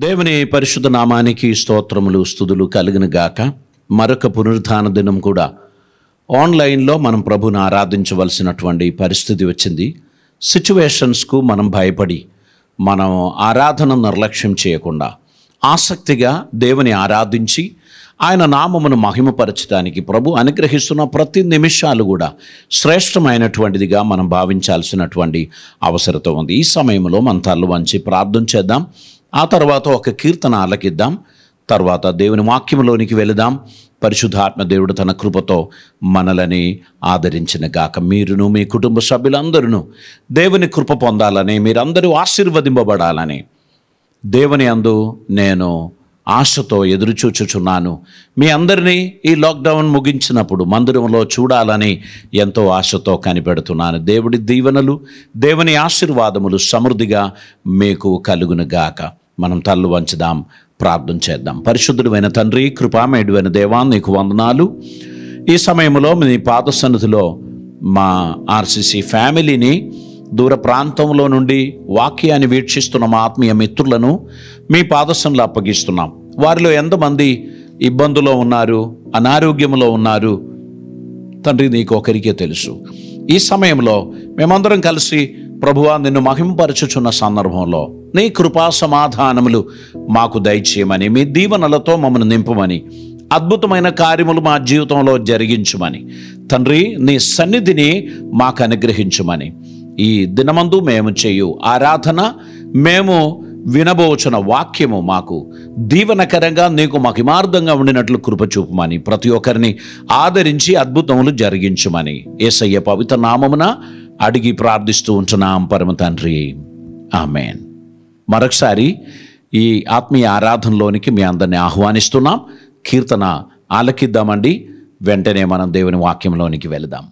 దేవుని పరిశుద్ధ నామానికి స్తోత్రములు స్తుతులు కలుగును గాక. మరొక పునరుద్ధాన దినం కూడా ఆన్లైన్లో మనం ప్రభుని ఆరాధించవలసినటువంటి పరిస్థితి వచ్చింది. సిచ్యువేషన్స్కు మనం భయపడి మనం ఆరాధన నిర్లక్ష్యం చేయకుండా ఆసక్తిగా దేవుని ఆరాధించి ఆయన నామమును మహిమపరచడానికి ప్రభు అనుగ్రహిస్తున్న ప్రతి నిమిషాలు కూడా శ్రేష్టమైనటువంటిదిగా మనం భావించాల్సినటువంటి అవసరత ఉంది. ఈ సమయంలో మన తల్లు వంచి ప్రార్థన చేద్దాం. ఆ తర్వాత ఒక కీర్తన ఆలకిద్దాం. తర్వాత దేవుని వాక్యంలోనికి వెళదాం. పరిశుద్ధాత్మ దేవుడు తన కృపతో మనలని ఆదరించిన గాక. మీరును మీ కుటుంబ సభ్యులందరూ దేవుని కృప పొందాలని, మీరందరూ ఆశీర్వదింపబడాలని దేవుని అందు నేను ఆశతో ఎదురుచూచుచున్నాను. మీ అందరినీ ఈ లాక్డౌన్ ముగించినప్పుడు మందిరంలో చూడాలని ఎంతో ఆశతో కనిపెడుతున్నాను. దేవుడి దీవెనలు, దేవుని ఆశీర్వాదములు సమృద్ధిగా మీకు కలుగునుగాక. మనం తల్లు వంచుదాం, ప్రార్థన చేద్దాం. పరిశుద్ధుడైన తండ్రి, కృపామయుడైన దేవా, నీకు వందనాలు. ఈ సమయంలో మీ పాద సన్నిధిలో మా ఆర్సీసీ ఫ్యామిలీని, దూర ప్రాంతంలో నుండి వాక్యాన్ని వీక్షిస్తున్న మా ఆత్మీయ మిత్రులను మీ పాదసంలో అప్పగిస్తున్నాం. వారిలో ఎంతమంది ఇబ్బందులో ఉన్నారు, అనారోగ్యంలో ఉన్నారు తండ్రి, నీకు ఒకరికే తెలుసు. ఈ సమయంలో మేమందరం కలిసి ప్రభువా నిన్ను మహిమపరచుచున్న సందర్భంలో నీ కృపా సమాధానములు మాకు దయచేయమని, మీ దీవెనలతో మమ్మల్ని నింపమని, అద్భుతమైన కార్యములు మా జీవితంలో జరిగించమని తండ్రి, నీ సన్నిధిని మాకు అనుగ్రహించమని, ఈ దినమందు మేము చేయు ఆరాధన, మేము వినబోచున్న వాక్యము మాకు దీవెనకరంగా నీకు మహిమార్థంగా ఉండినట్లు కృప చూపమని, ప్రతి ఒక్కరిని ఆదరించి అద్భుతములు జరిగించమని యేసయ్య పవిత్ర నామమున అడిగి ప్రార్థిస్తూ ఉంటున్నాం పరమ తండ్రి, ఆమేన్. మరొకసారి ఈ ఆత్మీయ ఆరాధనలోనికి మీ అందరినీ ఆహ్వానిస్తున్నాం. కీర్తన ఆలకిద్దామండి. వెంటనే మనం దేవుని వాక్యంలోనికి వెళదాం.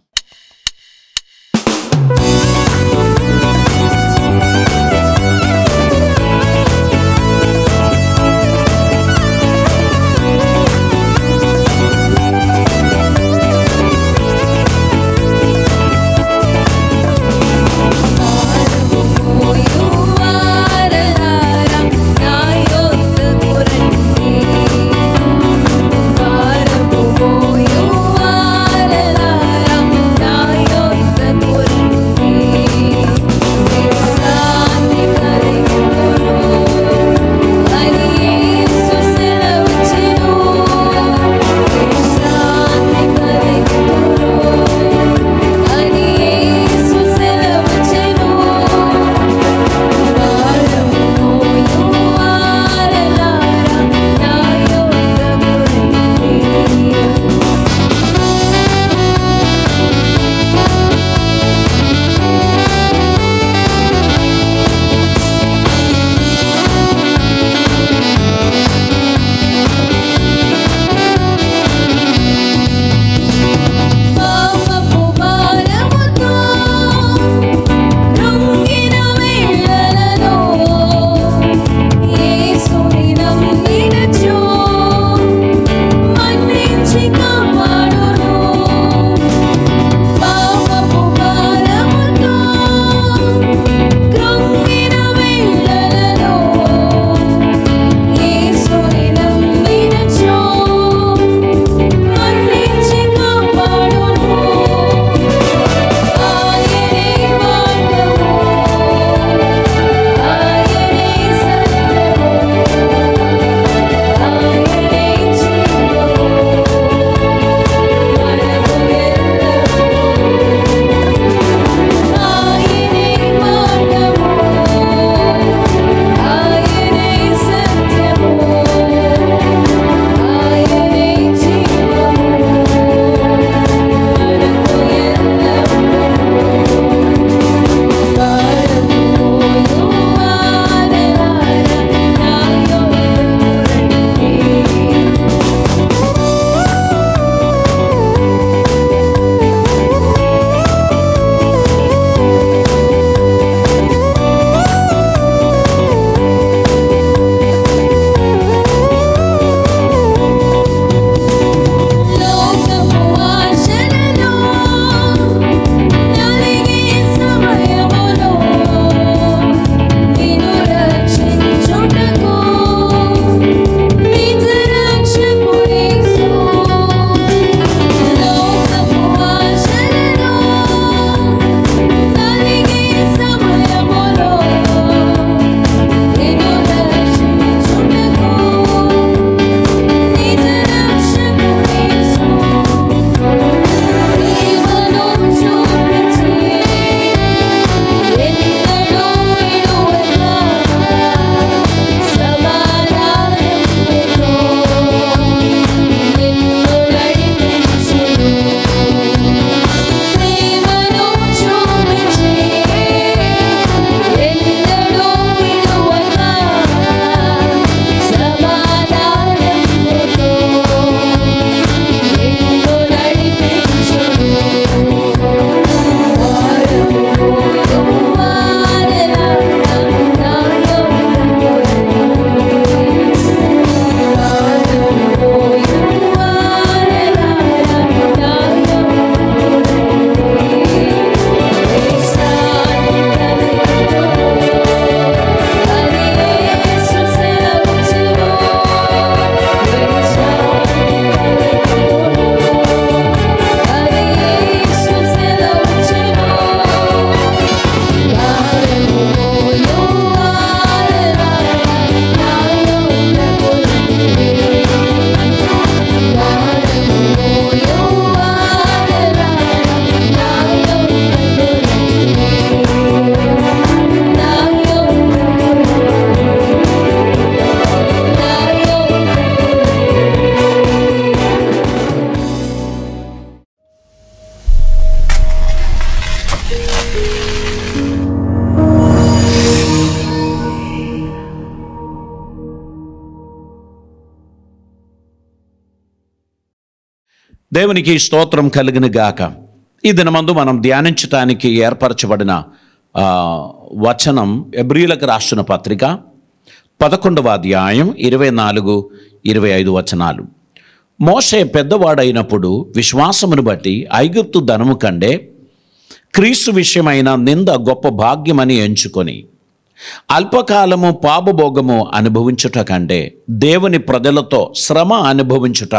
Para దేవునికి స్తోత్రం కలుగును గాక. ఈ దినమందు మనం ధ్యానించటానికి ఏర్పరచబడిన వచనం హెబ్రీయులకు రాసిన పత్రిక 11వ అధ్యాయం 24-25 వచనాలు. మోషే పెద్దవాడైనప్పుడు విశ్వాసమును బట్టి ఐగుప్తు ధనము కంటే క్రీస్తు విషయమైన నింద గొప్ప భాగ్యమని ఎంచుకొని అల్పకాలము పాపభోగము అనుభవించుట కంటే దేవుని ప్రజలతో శ్రమ అనుభవించుట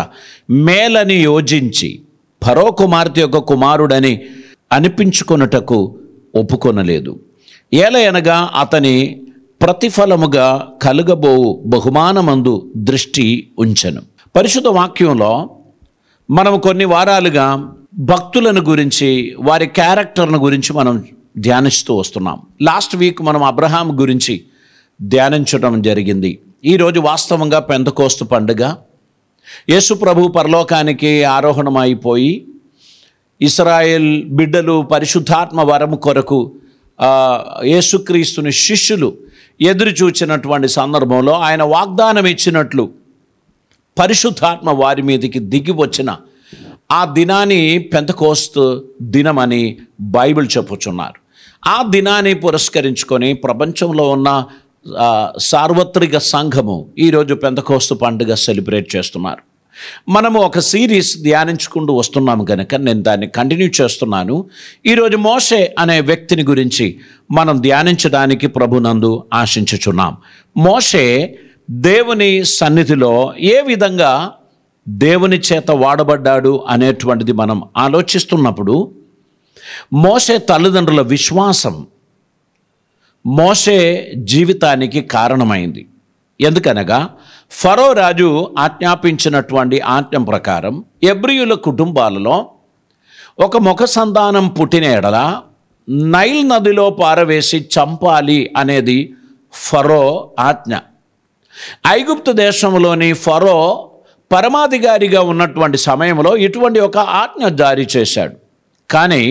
మేలని యోచించి ఫరో కుమార్తె యొక్క కుమారుడని అనిపించుకొనుటకు ఒప్పుకొనలేదు. ఏలయనగా అతని ప్రతిఫలముగా కలుగబోవు బహుమానమందు దృష్టి ఉంచెను. పరిశుద్ధ వాక్యంలో మనం కొన్ని వారాలుగా భక్తులను గురించి, వారి క్యారెక్టర్ను గురించి మనం ధ్యానిస్తూ వస్తున్నాం. లాస్ట్ వీక్ మనం అబ్రహాం గురించి ధ్యానించడం జరిగింది. ఈరోజు వాస్తవంగా పెంతెకోస్తు పండుగ. యేసు ప్రభు పరలోకానికి ఆరోహణమైపోయి ఇశ్రాయేల్ బిడ్డలు పరిశుద్ధాత్మ వరము కొరకు యేసుక్రీస్తుని శిష్యులు ఎదురు చూచినటువంటి సందర్భంలో ఆయన వాగ్దానం ఇచ్చినట్లు పరిశుద్ధాత్మ వారి మీదకి దిగి వచ్చిన ఆ దినాన్ని పెంతెకోస్తు దినమని బైబిల్ చెప్పుచున్నారు. ఆ దినాన్ని పురస్కరించుకొని ప్రపంచంలో ఉన్న సార్వత్రిక సంఘము ఈరోజు పెంతెకోస్తు పండుగ సెలబ్రేట్ చేస్తున్నారు. మనము ఒక సిరీస్ ధ్యానించుకుంటూ వస్తున్నాము కనుక నేను దాన్ని కంటిన్యూ చేస్తున్నాను. ఈరోజు మోషే అనే వ్యక్తిని గురించి మనం ధ్యానించడానికి ప్రభునందు ఆశించుచున్నాం. మోషే దేవుని సన్నిధిలో ఏ విధంగా దేవుని చేత వాడబడ్డాడు అనేటువంటిది మనం ఆలోచిస్తున్నప్పుడు మోషే తల్లిదండ్రుల విశ్వాసం మోషే జీవితానికి కారణమైంది. ఎందుకనగా ఫరో రాజు ఆజ్ఞాపించినటువంటి ఆజ్ఞ ప్రకారం హెబ్రీయుల కుటుంబాలలో ఒక ముఖ సంతానం పుట్టిన ఎడల నైల్ నదిలో పారవేసి చంపాలి అనేది ఫరో ఆజ్ఞ. ఐగుప్తు దేశంలోని ఫరో పరమాధికారిగా ఉన్నటువంటి సమయంలో ఇటువంటి ఒక ఆజ్ఞ జారీ చేశాడు. కానీ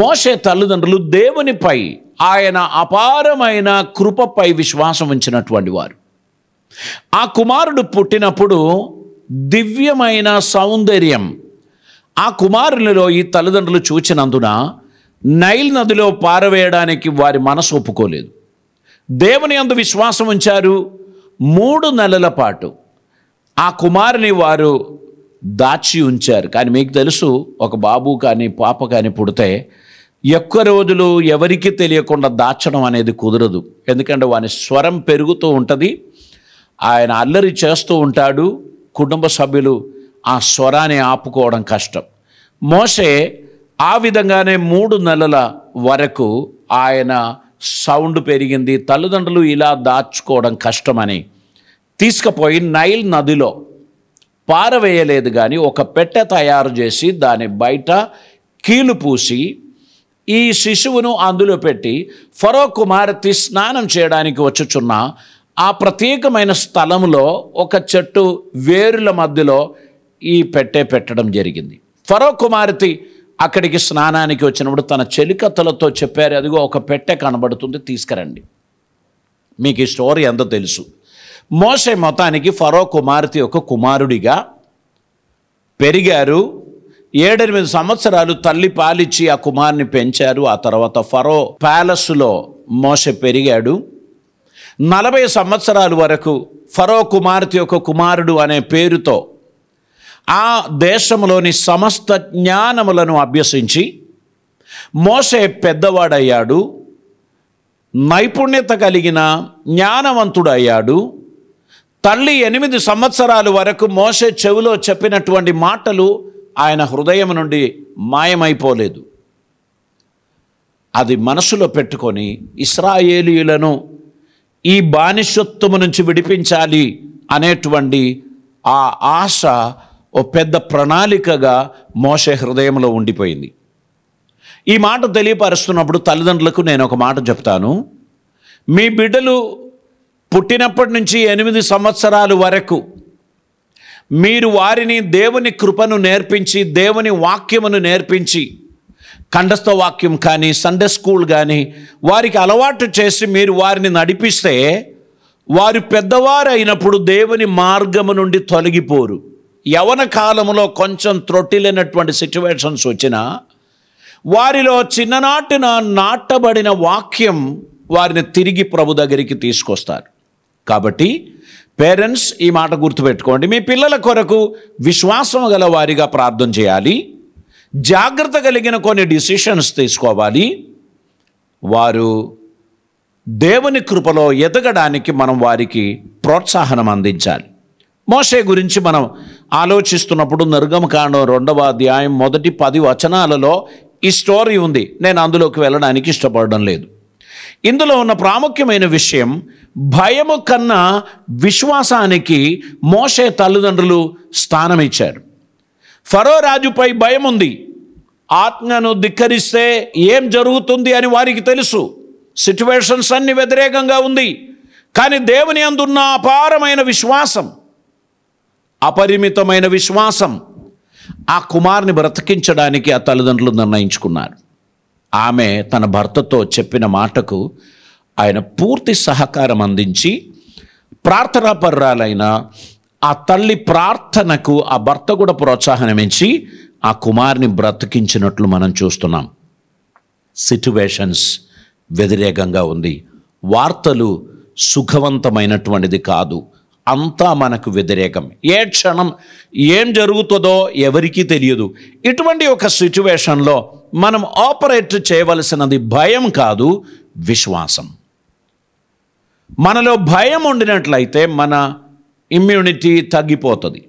మోషే తల్లిదండ్రులు దేవునిపై, ఆయన అపారమైన కృపపై విశ్వాసం ఉంచినటువంటి వారు. ఆ కుమారుడు పుట్టినప్పుడు దివ్యమైన సౌందర్యం ఆ కుమారునిలో ఈ తల్లిదండ్రులు చూచినందున నైల్ నదిలో పారవేయడానికి వారి మనసు ఒప్పుకోలేదు. దేవుని యందు విశ్వాసం ఉంచారు. 3 నెలల పాటు ఆ కుమారుని వారు దాచి ఉంచారు. కానీ మీకు తెలుసు, ఒక బాబు కానీ పాప కానీ పుడితే ఎక్కువ రోజులు ఎవరికి తెలియకుండా దాచడం అనేది కుదరదు. ఎందుకంటే వాని స్వరం పెరుగుతూ ఉంటుంది, ఆయన అల్లరి చేస్తూ ఉంటాడు, కుటుంబ సభ్యులు ఆ స్వరాన్ని ఆపుకోవడం కష్టం. మోషే ఆ విధంగానే 3 నెలల వరకు ఆయన సౌండ్ పెరిగింది. తల్లిదండ్రులు ఇలా దాచుకోవడం కష్టమని తీసుకుపోయి నైల్ నదిలో పారవేయలేదు, కానీ ఒక పెట్టె తయారు చేసి దాని బయట కీలు పూసి ఈ శిశువును అందులో పెట్టి ఫరో కుమార్తె స్నానం చేయడానికి వచ్చుచున్న ఆ ప్రత్యేకమైన స్థలంలో ఒక చెట్టు వేరుల మధ్యలో ఈ పెట్టె పెట్టడం జరిగింది. ఫరో కుమార్తె అక్కడికి స్నానానికి వచ్చినప్పుడు తన చెలికత్తలతో చెప్పారు, అదిగో ఒక పెట్టె కనబడుతుంది, తీసుకురండి. మీకు ఈ స్టోరీ ఎంతో తెలుసు. మోషే మొత్తానికి ఫరో కుమార్తె యొక్క కుమారుడిగా పెరిగారు. 7-8 సంవత్సరాలు తల్లి పాలిచ్చి ఆ కుమారుని పెంచారు. ఆ తర్వాత ఫరో ప్యాలెస్లో మోషే పెరిగాడు. 40 సంవత్సరాల వరకు ఫరో కుమార్తె యొక్క కుమారుడు అనే పేరుతో ఆ దేశంలోని సమస్త జ్ఞానములను అభ్యసించి మోషే పెద్దవాడయ్యాడు, నైపుణ్యత కలిగిన జ్ఞానవంతుడయ్యాడు. తల్లి 8 సంవత్సరాల వరకు మోషే చెవిలో చెప్పినటువంటి మాటలు ఆయన హృదయం నుండి మాయమైపోలేదు. అది మనసులో పెట్టుకొని ఇశ్రాయేలీయులను ఈ బానిసత్వము నుంచి విడిపించాలి అనేటువంటి ఆ ఆశ ఓ పెద్ద ప్రణాళికగా మోషే హృదయంలో ఉండిపోయింది. ఈ మాట తెలియపరుస్తున్నప్పుడు తల్లిదండ్రులకు నేను ఒక మాట చెప్తాను. మీ బిడ్డలు పుట్టినప్పటి నుంచి 8 సంవత్సరాల వరకు మీరు వారిని దేవుని కృపను నేర్పించి, దేవుని వాక్యమును నేర్పించి, కంఠస్థ వాక్యం కానీ సండే స్కూల్ కానీ వారికి అలవాటు చేసి మీరు వారిని నడిపిస్తే వారు పెద్దవారు అయినప్పుడు దేవుని మార్గము నుండి తొలగిపోరు. యవన కాలంలో కొంచెం త్రొట్టిలేనటువంటి సిచ్యువేషన్స్ వచ్చినా వారిలో చిన్ననాటిన నాటబడిన వాక్యం వారిని తిరిగి ప్రభు దగ్గరికి తీసుకొస్తారు. కాబట్టి పేరెంట్స్ ఈ మాట గుర్తుపెట్టుకోండి, మీ పిల్లల కొరకు విశ్వాసం గల వారిగా ప్రార్థన చేయాలి, జాగ్రత్త కలిగిన కొన్ని డిసిషన్స్ తీసుకోవాలి. వారు దేవుని కృపలో ఎదగడానికి మనం వారికి ప్రోత్సాహనం అందించాలి. మోషే గురించి మనం ఆలోచిస్తున్నప్పుడు నిర్గమకాండం 2వ అధ్యాయం మొదటి 10 వచనాలలో ఈ స్టోరీ ఉంది. నేను అందులోకి వెళ్ళడానికి ఇష్టపడడం లేదు. ఇందులో ఉన్న ప్రాముఖ్యమైన విషయం, భయము కన్నా విశ్వాసానికి మోషే తల్లిదండ్రులు స్థానం ఇచ్చారు. ఫరో రాజుపై భయం ఉంది. ఆజ్ఞను ధిక్కరిస్తే ఏం జరుగుతుంది అని వారికి తెలుసు. సిచ్యువేషన్స్ అన్ని వ్యతిరేకంగా ఉంది. కానీ దేవుని అందున్న అపారమైన విశ్వాసం, అపరిమితమైన విశ్వాసం ఆ కుమారుని బ్రతికించడానికి ఆ తల్లిదండ్రులు నిర్ణయించుకున్నారు. ఆమె తన భర్తతో చెప్పిన మాటకు ఆయన పూర్తి సహకారం అందించి ప్రార్థనాపరురాలైన ఆ తల్లి ప్రార్థనకు ఆ భర్త కూడా ప్రోత్సాహనం ఇచ్చి ఆ కుమారుని బ్రతికించినట్లు మనం చూస్తున్నాం. సిచ్యువేషన్స్ వ్యతిరేకంగా ఉంది. వార్తలు సుఖవంతమైనటువంటిది కాదు, అంతా మనకు వ్యతిరేకం. ఏ క్షణం ఏం జరుగుతుందో ఎవరికీ తెలియదు. ఇటువంటి ఒక సిచ్యువేషన్లో మనం ఆపరేట్ చేయవలసినది భయం కాదు, విశ్వాసం. మనలో భయం ఉండినట్లయితే మన ఇమ్యూనిటీ తగ్గిపోతుంది.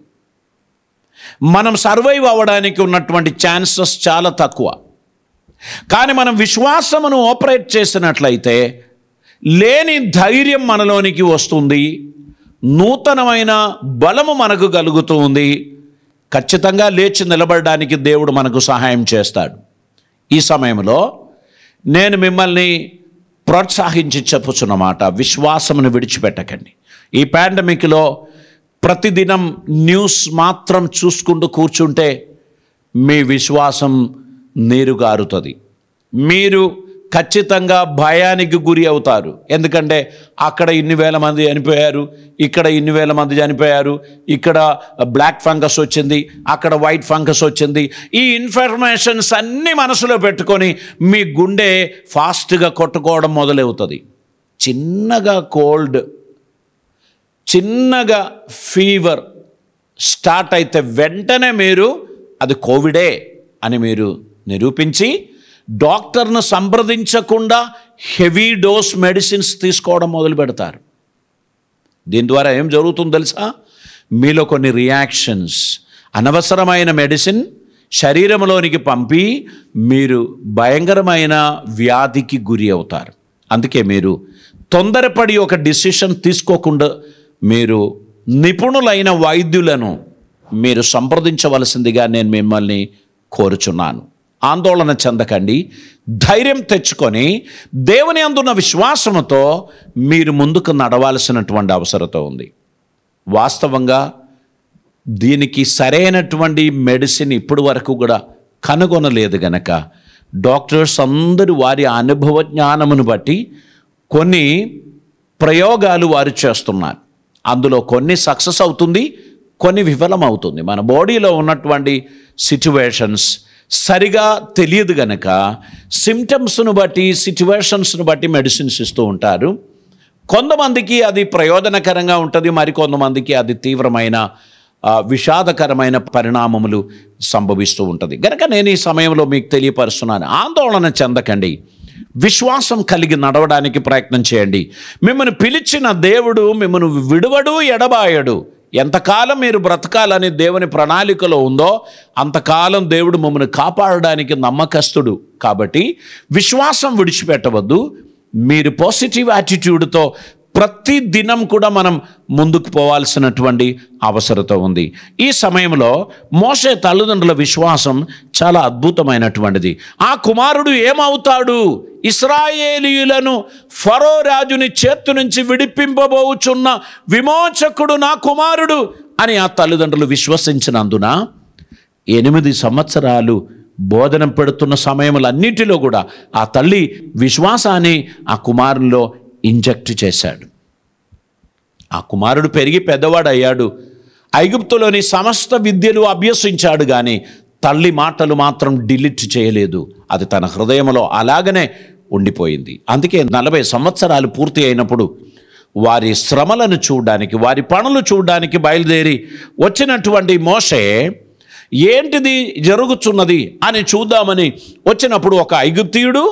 మనం సర్వైవ్ అవ్వడానికి ఉన్నటువంటి ఛాన్సెస్ చాలా తక్కువ. కానీ మనం విశ్వాసమును ఆపరేట్ చేసినట్లయితే లేని ధైర్యం మనలోనికి వస్తుంది, నూతనమైన బలము మనకు కలుగుతూ ఉంది. ఖచ్చితంగా లేచి నిలబడడానికి దేవుడు మనకు సహాయం చేస్తాడు. ఈ సమయంలో నేను మిమ్మల్ని ప్రోత్సహించి చెప్పుచున్నమాట, విశ్వాసమును విడిచిపెట్టకండి. ఈ పాండమిక్లో ప్రతిదినం న్యూస్ మాత్రం చూసుకుంటూ కూర్చుంటే మీ విశ్వాసం నీరుగారుతుంది. మీరు ఖచ్చితంగా భయానికి గురి అవుతారు. ఎందుకంటే అక్కడ ఇన్ని వేల మంది చనిపోయారు, ఇక్కడ ఇన్ని వేల మంది చనిపోయారు, ఇక్కడ బ్లాక్ ఫంగస్ వచ్చింది, అక్కడ వైట్ ఫంగస్ వచ్చింది. ఈ ఇన్ఫర్మేషన్స్ అన్నీ మనసులో పెట్టుకొని మీ గుండె ఫాస్ట్గా కొట్టుకోవడం మొదలవుతుంది. చిన్నగా కోల్డ్, చిన్నగా ఫీవర్ స్టార్ట్ అయితే వెంటనే మీరు అది కోవిడే అని మీరు నిరూపించి డాక్టర్ను సంప్రదించకుండా హెవీ డోస్ మెడిసిన్స్ తీసుకోవడం మొదలు పెడతారు. దీని ద్వారా ఏం జరుగుతుందో తెలుసా? మీలో కొన్ని రియాక్షన్స్, అనవసరమైన మెడిసిన్ శరీరంలోనికి పంపి మీరు భయంకరమైన వ్యాధికి గురి అవుతారు. అందుకే మీరు తొందరపడి ఒక డిసిషన్ తీసుకోకుండా మీరు నిపుణులైన వైద్యులను మీరు సంప్రదించవలసిందిగా నేను మిమ్మల్ని కోరుచున్నాను. ఆందోళన చెందకండి, ధైర్యం తెచ్చుకొని దేవుని అందున్న విశ్వాసముతో మీరు ముందుకు నడవాల్సినటువంటి అవసరత ఉంది. వాస్తవంగా దీనికి సరైనటువంటి మెడిసిన్ ఇప్పటి వరకు కూడా కనుగొనలేదు గనక డాక్టర్స్ అందరూ వారి అనుభవ జ్ఞానమును బట్టి కొన్ని ప్రయోగాలు వారు చేస్తున్నారు. అందులో కొన్ని సక్సెస్ అవుతుంది, కొన్ని విఫలమవుతుంది. మన బాడీలో ఉన్నటువంటి సిచ్యువేషన్స్ సరిగా తెలియదు గనక సిమ్టమ్స్ను బట్టి, సిచ్యువేషన్స్ను బట్టి మెడిసిన్స్ ఇస్తూ ఉంటారు. కొంతమందికి అది ప్రయోజనకరంగా ఉంటుంది, మరికొంతమందికి అది తీవ్రమైన విషాదకరమైన పరిణామములు సంభవిస్తూ ఉంటుంది. కనుక నేను ఈ సమయంలో మీకు తెలియపరుస్తున్నాను, ఆందోళన చెందకండి, విశ్వాసం కలిగి నడవడానికి ప్రయత్నం చేయండి. మిమ్మల్ని పిలిచిన దేవుడు మిమ్మల్ని విడువడు, ఎడబాయడు. ఎంతకాలం మీరు బ్రతకాలని దేవుని ప్రణాళికలో ఉందో అంతకాలం దేవుడు మమ్మల్ని కాపాడడానికి నమ్మకస్తుడు. కాబట్టి విశ్వాసం విడిచిపెట్టవద్దు. మీరు పాజిటివ్ యాటిట్యూడ్తో ప్రతి దినం కూడా మనం ముందుకు పోవాల్సినటువంటి అవసరత ఉంది. ఈ సమయంలో మోషే తల్లిదండ్రుల విశ్వాసం చాలా అద్భుతమైనటువంటిది. ఆ కుమారుడు ఏమవుతాడు? ఇశ్రాయేలీయులను ఫరో రాజుని చేతి నుంచి విడిపింపబోచున్న విమోచకుడు నా కుమారుడు అని ఆ తల్లిదండ్రులు విశ్వసించినందున 8 సంవత్సరాలు బోధన పెడుతున్న సమయములన్నిటిలో కూడా ఆ తల్లి విశ్వాసాన్ని ఆ కుమారునిలో ఇంజెక్ట్ చేశాడు. ఆ కుమారుడు పెరిగి పెద్దవాడు అయ్యాడు. ఐగుప్తులోని సమస్త విద్యలు అభ్యసించాడు, కానీ తల్లి మాటలు మాత్రం డిలీట్ చేయలేదు. అది తన హృదయంలో అలాగనే ఉండిపోయింది. అందుకే 40 సంవత్సరాలు పూర్తి అయినప్పుడు వారి శ్రమలను చూడడానికి, వారి పనులు చూడడానికి బయలుదేరి వచ్చినటువంటి మోషే ఏంటిది జరుగుతున్నది అని చూద్దామని వచ్చినప్పుడు ఒక ఐగుప్తీయుడు,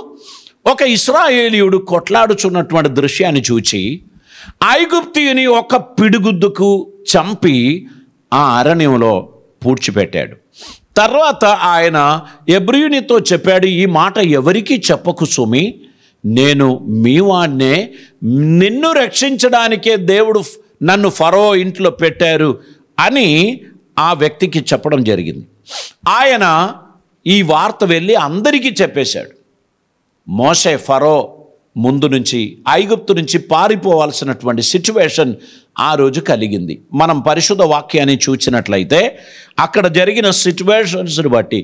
ఒక ఇశ్రాయేలీయుడు కొట్లాడుచున్నటువంటి దృశ్యాన్ని చూచి ఐగుప్తీయుని ఒక పిడిగుద్దుకు చంపి ఆ అరణ్యంలో పూడ్చిపెట్టాడు. తర్వాత ఆయన ఎబ్రీయునితో చెప్పాడు, ఈ మాట ఎవరికీ చెప్పకు సుమి, నేను మీ వాడినే, నిన్ను రక్షించడానికే దేవుడు నన్ను ఫరో ఇంట్లో పెట్టారు అని ఆ వ్యక్తికి చెప్పడం జరిగింది. ఆయన ఈ వార్త వెళ్ళి అందరికీ చెప్పేశాడు. మోషే ఫరో ముందు నుంచి, ఐగుప్తు నుంచి పారిపోవాల్సినటువంటి సిచ్యువేషన్ ఆ రోజు కలిగింది. మనం పరిశుద్ధ వాక్యాన్ని చూసినట్లయితే అక్కడ జరిగిన సిచ్యువేషన్స్ని బట్టి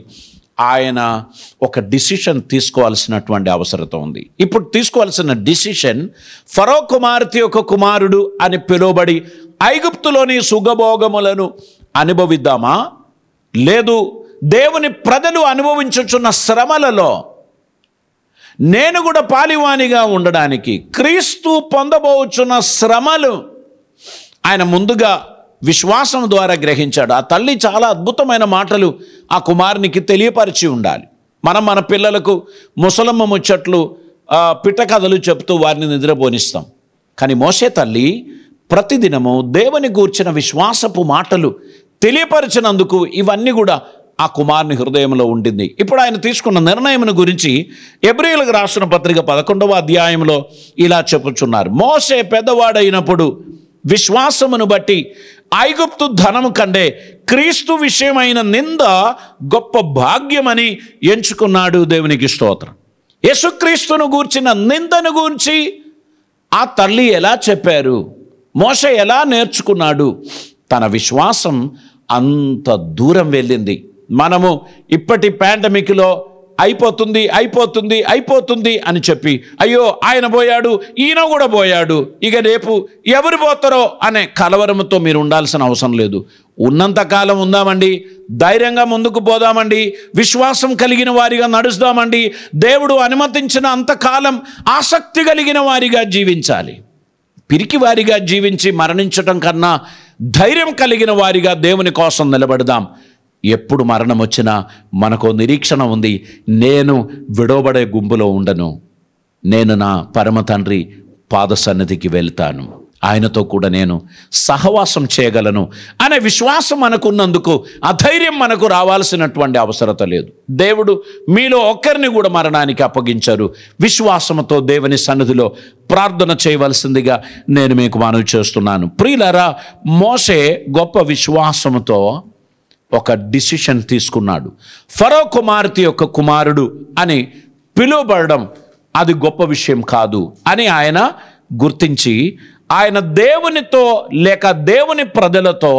ఆయన ఒక డిసిషన్ తీసుకోవాల్సినటువంటి అవసరత ఉంది. ఇప్పుడు తీసుకోవాల్సిన డిసిషన్, ఫరో కుమార్తె యొక్క కుమారుడు అని పిలువబడి ఐగుప్తులోని సుఖభోగములను అనుభవిద్దామా, లేదు దేవుని ప్రజలు అనుభవించుచున్న శ్రమలలో నేను కూడా పాలివానిగా ఉండడానికి, క్రీస్తు పొందబోచున్న శ్రమలు ఆయన ముందుగా విశ్వాసం ద్వారా గ్రహించాడు. ఆ తల్లి చాలా అద్భుతమైన మాటలు ఆ కుమారునికి తెలియపరిచి ఉండాలి. మనం మన పిల్లలకు ముసలమ్మ ముచ్చట్లు, పిట్ట కథలు చెప్తూ వారిని నిద్రపోనిస్తాం. కానీ మోషే తల్లి ప్రతిదినము దేవుని గూర్చిన విశ్వాసపు మాటలు తెలియపరిచినందుకు ఇవన్నీ కూడా ఆ కుమారుని హృదయంలో ఉండింది. ఇప్పుడు ఆయన తీసుకున్న నిర్ణయం గురించి ఎబ్రీయులకు రాసిన పత్రిక 11వ అధ్యాయంలో ఇలా చెప్పుచున్నారు. మోషే పెద్దవాడైనప్పుడు విశ్వాసమును బట్టి ఐగుప్తు ధనము కంటే క్రీస్తు విషయమైన నింద గొప్ప భాగ్యమని ఎంచుకున్నాడు. దేవునికి స్తోత్రం. యేసుక్రీస్తును గూర్చిన నిందను గూర్చి ఆ తల్లి ఎలా చెప్పారు, మోషే ఎలా నేర్చుకున్నాడు, తన విశ్వాసం అంత దూరం వెళ్ళింది. మనము ఇప్పటి పాండమిక్లో అయిపోతుంది అయిపోతుంది అయిపోతుంది అని చెప్పి, అయ్యో ఆయన పోయాడు, ఈయన కూడా పోయాడు, ఇక రేపు ఎవరు పోతారో అనే కలవరంతో మీరు ఉండాల్సిన అవసరం లేదు. ఉన్నంతకాలం ఉందామండి, ధైర్యంగా ముందుకు పోదామండి, విశ్వాసం కలిగిన వారిగా నడుస్తామండి. దేవుడు అనుమతించిన అంతకాలం ఆసక్తి కలిగిన వారిగా జీవించాలి. పిరికి వారిగా జీవించి మరణించటం కన్నా ధైర్యం కలిగిన వారిగా దేవుని కోసం నిలబడదాం. ఎప్పుడు మరణం వచ్చినా మనకు నిరీక్షణ ఉంది, నేను విడవబడే గుంపులో ఉండను, నేను నా పరమ తండ్రి పాద సన్నిధికి వెళ్తాను, ఆయనతో కూడా నేను సహవాసం చేయగలను అనే విశ్వాసం మనకున్నందుకు అధైర్యం మనకు రావాల్సినటువంటి అవసరత లేదు. దేవుడు మీలో ఒక్కరిని కూడా మరణానికి అప్పగించారు. విశ్వాసంతో దేవుని సన్నిధిలో ప్రార్థన చేయవలసిందిగా నేను మీకు మనవి చేస్తున్నాను. ప్రియులారా, మోషే గొప్ప విశ్వాసంతో ఒక డిసిషన్ తీసుకున్నాడు. ఫరో కుమార్తె యొక్క కుమారుడు అని పిలువబడడం అది గొప్ప విషయం కాదు అని ఆయన గుర్తించి, ఆయన దేవునితో లేక దేవుని ప్రజలతో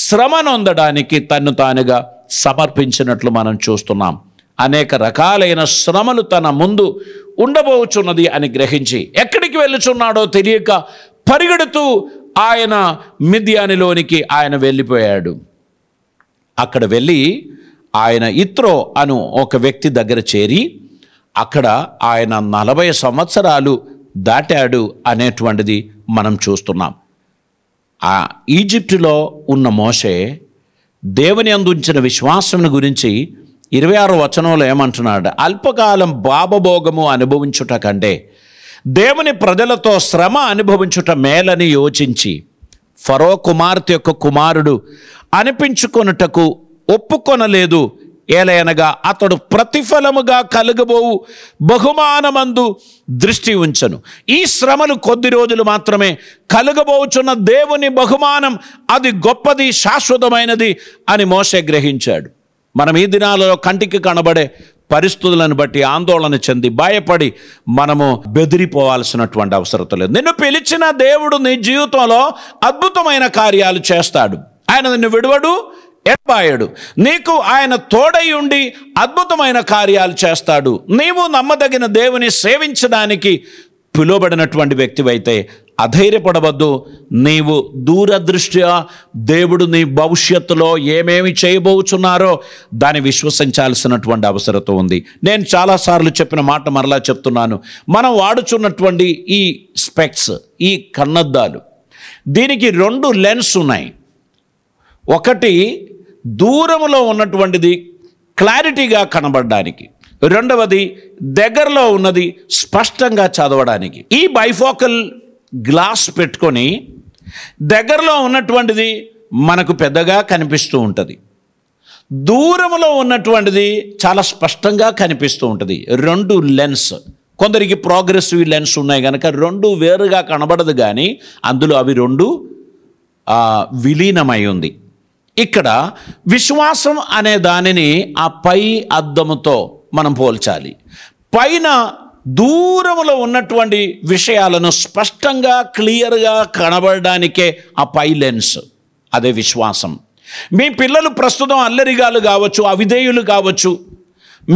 శ్రమ నొందడానికి తన్ను తానుగా సమర్పించినట్లు మనం చూస్తున్నాం. అనేక రకాలైన శ్రమలు తన ముందు ఉండబోచున్నది అని గ్రహించి ఎక్కడికి వెళ్ళుచున్నాడో తెలియక పరిగెడుతూ ఆయన మిద్యానిలోనికి ఆయన వెళ్ళిపోయాడు. అక్కడ వెళ్ళి ఆయన ఇత్రో అను ఒక వ్యక్తి దగ్గర చేరి అక్కడ ఆయన 40 సంవత్సరాలు దాటాడు అనేటువంటిది మనం చూస్తున్నాం. ఆ ఈజిప్టులో ఉన్న మోషే దేవుని యందు ఉంచిన విశ్వాసం గురించి 26వ వచనంలో ఏమంటున్నాడు, అల్పకాలం పాపభోగము అనుభవించుట కంటే దేవుని ప్రజలతో శ్రమ అనుభవించుట మేలని యోచించి ఫరో కుమార్తె యొక్క కుమారుడు అనిపించుకొనుటకు ఒప్పుకొనలేదు. ఏలయనగా అతడు ప్రతిఫలముగా కలుగబోవు బహుమానమందు దృష్టి ఉంచను. ఈ శ్రమలు కొద్ది రోజులు మాత్రమే, కలుగబోచున్న దేవుని బహుమానం అది గొప్పది, శాశ్వతమైనది అని మోషే గ్రహించాడు. మనం ఈ దినాలలో కంటికి కనబడే పరిస్థితులను బట్టి ఆందోళన చెంది భయపడి మనము బెదిరిపోవాల్సినటువంటి అవసరం లేదు. నిన్ను పిలిచిన దేవుడు నీ జీవితంలో అద్భుతమైన కార్యాలు చేస్తాడు. ఆయన నిన్ను విడువడు, ఎడబాయడు. నీకు ఆయన తోడై ఉండి అద్భుతమైన కార్యాలు చేస్తాడు. నీవు నమ్మదగిన దేవుని సేవించడానికి పిలువబడినటువంటి వ్యక్తివైతే అధైర్యపడవద్దు. నీవు దూరదృష్ట్యా దేవుడు నీ భవిష్యత్తులో ఏమేమి చేయబోచున్నారో దాన్ని విశ్వసించాల్సినటువంటి అవసరం ఉంది. నేను చాలాసార్లు చెప్పిన మాట మరలా చెప్తున్నాను. మనం వాడుచున్నటువంటి ఈ స్పెక్స్, ఈ కన్నద్దాలు, దీనికి 2 లెన్స్ ఉన్నాయి. ఒకటి దూరంలో ఉన్నటువంటిది క్లారిటీగా కనబడడానికి, రెండవది దగ్గరలో ఉన్నది స్పష్టంగా చదవడానికి. ఈ బైఫోకల్ గ్లాస్ పెట్టుకొని దగ్గరలో ఉన్నటువంటిది మనకు పెద్దగా కనిపిస్తూ ఉంటుంది, దూరంలో ఉన్నటువంటిది చాలా స్పష్టంగా కనిపిస్తూ ఉంటుంది. 2 లెన్స్. కొందరికి ప్రోగ్రెసివ్ లెన్స్ ఉన్నాయి కనుక 2 వేరుగా కనబడదు, కానీ అందులో అవి 2 విలీనమై ఉంది. ఇక్కడ విశ్వాసం అనే దానిని ఆ పై అద్దముతో మనం పోల్చాలి. పైన దూరంలో ఉన్నటువంటి విషయాలను స్పష్టంగా క్లియర్గా కనబడడానికే ఆ పై లెన్స్, అదే విశ్వాసం. మీ పిల్లలు ప్రస్తుతం అల్లరిగాలు కావచ్చు, అవిధేయులు కావచ్చు,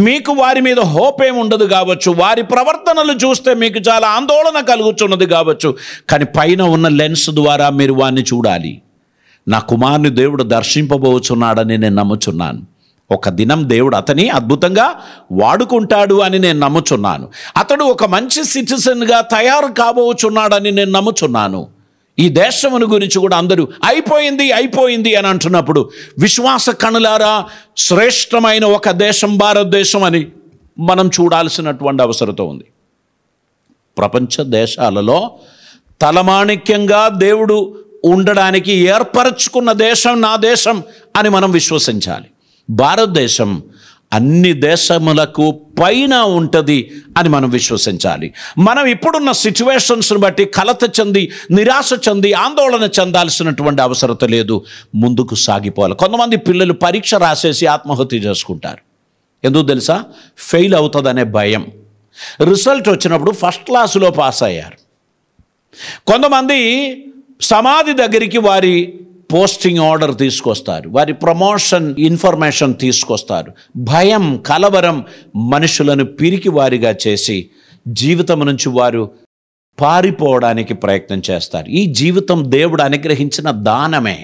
మీకు వారి మీద హోప్ ఏమి ఉండదు కావచ్చు, వారి ప్రవర్తనలు చూస్తే మీకు చాలా ఆందోళన కలుగుతున్నది కావచ్చు, కానీ పైన ఉన్న లెన్స్ ద్వారా మీరు వారిని చూడాలి. నా కుమారుని దేవుడు దర్శింపబోచున్నాడని నేను నమ్ముచున్నాను. ఒక దినం దేవుడు అతని అద్భుతంగా వాడుకుంటాడు అని నేను నమ్ముచున్నాను. అతడు ఒక మంచి సిటిజన్గా తయారు కాబోచున్నాడని నేను నమ్ముచున్నాను. ఈ దేశమును గురించి కూడా అందరూ అయిపోయింది అయిపోయింది అని అంటున్నప్పుడు, విశ్వాస కనులారా శ్రేష్టమైన ఒక దేశం భారతదేశం అని మనం చూడాల్సినటువంటి అవసరం ఉంది. ప్రపంచ దేశాలలో తలమాణిక్యంగా దేవుడు ఉండడానికి ఏర్పరచుకున్న దేశం నా దేశం అని మనం విశ్వసించాలి. భారతదేశం అన్ని దేశములకు పైన ఉంటుంది అని మనం విశ్వసించాలి. మనం ఇప్పుడున్న సిచ్యువేషన్స్ని బట్టి కలత చెంది, నిరాశ చెంది, ఆందోళన చెందాల్సినటువంటి అవసరం లేదు. ముందుకు సాగిపోవాలి. కొంతమంది పిల్లలు పరీక్ష రాసేసి ఆత్మహత్య చేసుకుంటారు. ఎందుకు తెలుసా? ఫెయిల్ అవుతుందనే భయం. రిజల్ట్ వచ్చినప్పుడు ఫస్ట్ క్లాసులో పాస్ అయ్యారు. కొంతమంది సమాధి దగ్గరికి వారి పోస్టింగ్ ఆర్డర్ తీసుకొస్తారు, వారి ప్రమోషన్ ఇన్ఫర్మేషన్ తీసుకొస్తారు. భయం, కలవరం మనుషులను పిరికి వారిగా చేసి జీవితం నుంచి వారు పారిపోవడానికి ప్రయత్నం చేస్తారు. ఈ జీవితం దేవుడు అనుగ్రహించిన దానమే,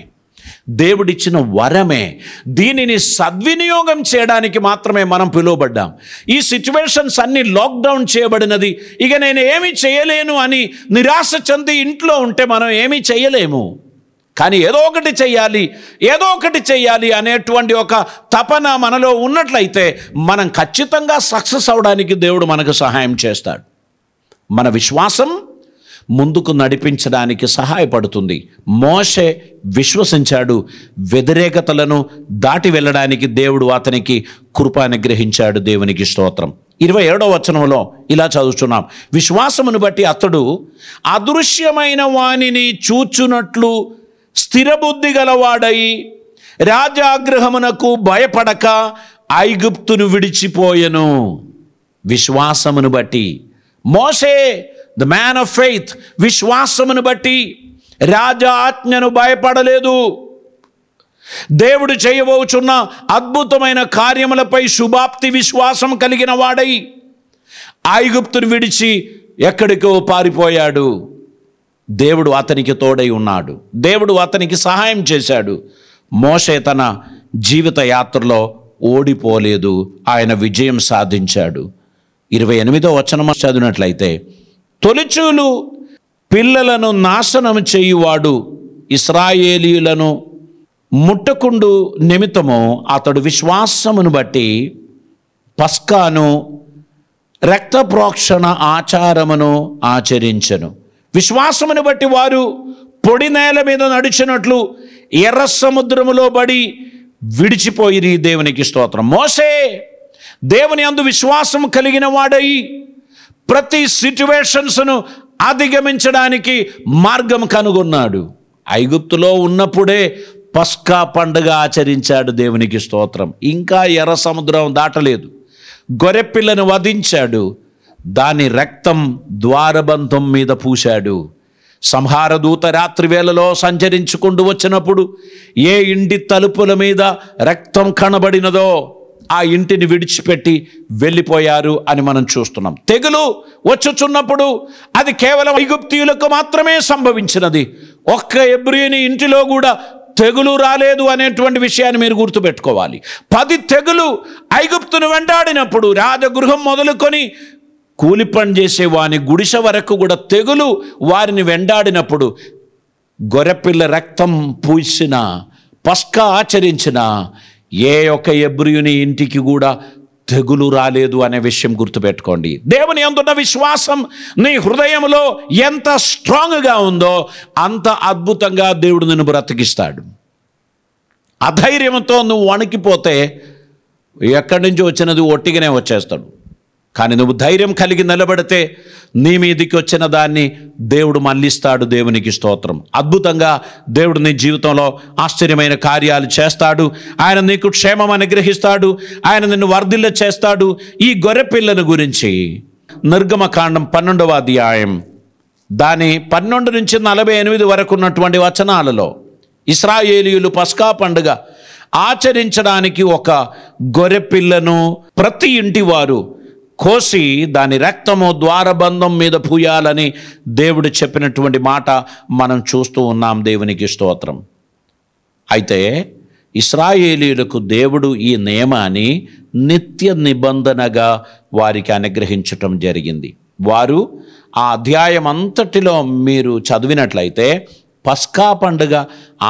దేవుడిచ్చిన వరమే. దీనిని సద్వినియోగం చేయడానికి మాత్రమే మనం పిలువబడ్డాం. ఈ సిచ్యువేషన్స్ అన్నీ లాక్డౌన్ చేయబడినది. ఇక నేను ఏమీ చేయలేను అని నిరాశ చెంది ఇంట్లో ఉంటే మనం ఏమీ చేయలేము. కానీ ఏదో ఒకటి చెయ్యాలి అనేటువంటి ఒక తపన మనలో ఉన్నట్లయితే మనం ఖచ్చితంగా సక్సెస్ అవడానికి దేవుడు మనకు సహాయం చేస్తాడు. మన విశ్వాసం ముందుకు నడిపించడానికి సహాయపడుతుంది. మోషే విశ్వసించాడు, వ్యతిరేకతలను దాటి వెళ్ళడానికి దేవుడు అతనికి కృప అనుగ్రహించాడు. దేవునికి స్తోత్రం. 27వ వచనంలో ఇలా చదువుతున్నాం, విశ్వాసమును బట్టి అతడు అదృశ్యమైన వానిని చూచునట్లు స్థిరబుద్ధి గలవాడై రాజాగృహమునకు భయపడక ఐగుప్తును విడిచిపోయెను. విశ్వాసమును బట్టి మోషే, ద మ్యాన్ ఆఫ్ ఫెయిత్, విశ్వాసమును బట్టి రాజా ఆజ్ఞను భయపడలేదు. దేవుడు చేయబోచున్న అద్భుతమైన కార్యములపై శుభాప్తి విశ్వాసం కలిగిన వాడై ఐగుప్తును విడిచి ఎక్కడికో పారిపోయాడు. దేవుడు అతనికి తోడై ఉన్నాడు. దేవుడు అతనికి సహాయం చేశాడు. మోషే తన జీవిత యాత్రలో ఓడిపోలేదు, ఆయన విజయం సాధించాడు. 28వ వచనం చదివినట్లయితే, తొలిచూలు పిల్లలను నాశనం చేయువాడు ఇశ్రాయేలీయులను ముట్టకుండు నిమిత్తము అతడు విశ్వాసమును బట్టి పస్కాను రక్త ప్రోక్షణ ఆచారమును ఆచరించెను. విశ్వాసమును బట్టి వారు పొడి నేల మీద నడిచినట్లు ఎర్ర సముద్రములో పడి విడిచిపోయిరి. దేవునికి స్తోత్రం. మోషే దేవుని యందు విశ్వాసం కలిగిన వాడై ప్రతి సిచ్యువేషన్స్ను అధిగమించడానికి మార్గం కనుగొన్నాడు. ఐగుప్తులో ఉన్నప్పుడే పస్కా పండుగ ఆచరించాడు. దేవునికి స్తోత్రం. ఇంకా ఎర్ర సముద్రం దాటలేదు. గొర్రెపిల్లను వధించాడు. దాని రక్తం ద్వారబంధం మీద పూశాడు. సంహారదూత రాత్రి వేళలో సంచరించుకుంటూ వచ్చినప్పుడు ఏ ఇంటి తలుపుల మీద రక్తం కనబడినదో ఆ ఇంటిని విడిచిపెట్టి వెళ్ళిపోయారు అని మనం చూస్తున్నాం. తెగులు వచ్చుచున్నప్పుడు అది కేవలం ఐగుప్తీయులకు మాత్రమే సంభవించినది. ఒక్క హెబ్రీయుని ఇంటిలో కూడా తెగులు రాలేదు అనేటువంటి విషయాన్ని మీరు గుర్తుపెట్టుకోవాలి. 10 తెగులు ఐగుప్తును వెంటాడినప్పుడు, రాజగృహం మొదలుకొని కూలి పని చేసే వాని గుడిసె వరకు కూడా తెగులు వారిని వెంటాడినప్పుడు, గొర్రెపిల్ల రక్తం పూసిన, పస్కా ఆచరించిన ఏ ఒక్క హెబ్రీయుని ఇంటికి కూడా తెగులు రాలేదు అనే విషయం గుర్తుపెట్టుకోండి. దేవుని యందున్న విశ్వాసం నీ హృదయంలో ఎంత స్ట్రాంగ్గా ఉందో అంత అద్భుతంగా దేవుడు నిన్ను బ్రతికిస్తాడు. అధైర్యంతో నువ్వు వణికిపోతే ఎక్కడి నుంచి వచ్చినది ఒట్టిగానే వచ్చేస్తాడు. కానీ నువ్వు ధైర్యం కలిగి నిలబడితే నీ మీదికి వచ్చిన దాన్ని దేవుడు మళ్ళిస్తాడు. దేవునికి స్తోత్రం. అద్భుతంగా దేవుడు నీ జీవితంలో ఆశ్చర్యమైన కార్యాలు చేస్తాడు. ఆయన నీకు క్షేమం అనుగ్రహిస్తాడు. ఆయన నిన్ను వర్ధిల్ల చేస్తాడు. ఈ గొర్రెపిల్లను గురించి నిర్గమకాండం 12వ అధ్యాయం దాని 12 నుంచి 48 వరకు ఉన్నటువంటి వచనాలలో ఇశ్రాయేలీయులు పస్కా పండుగ ఆచరించడానికి ఒక గొర్రెపిల్లను ప్రతి ఇంటి వారు కోసి దాని రక్తము ద్వారబంధం మీద పూయాలని దేవుడు చెప్పినటువంటి మాట మనం చూస్తూ ఉన్నాం. దేవునికి స్తోత్రం. అయితే ఇశ్రాయేలీయులకు దేవుడు ఈ నియమాన్ని నిత్య నిబంధనగా వారికి అనుగ్రహించటం జరిగింది. వారు ఆ అధ్యాయం అంతటిలో మీరు చదివినట్లయితే పస్కా పండుగ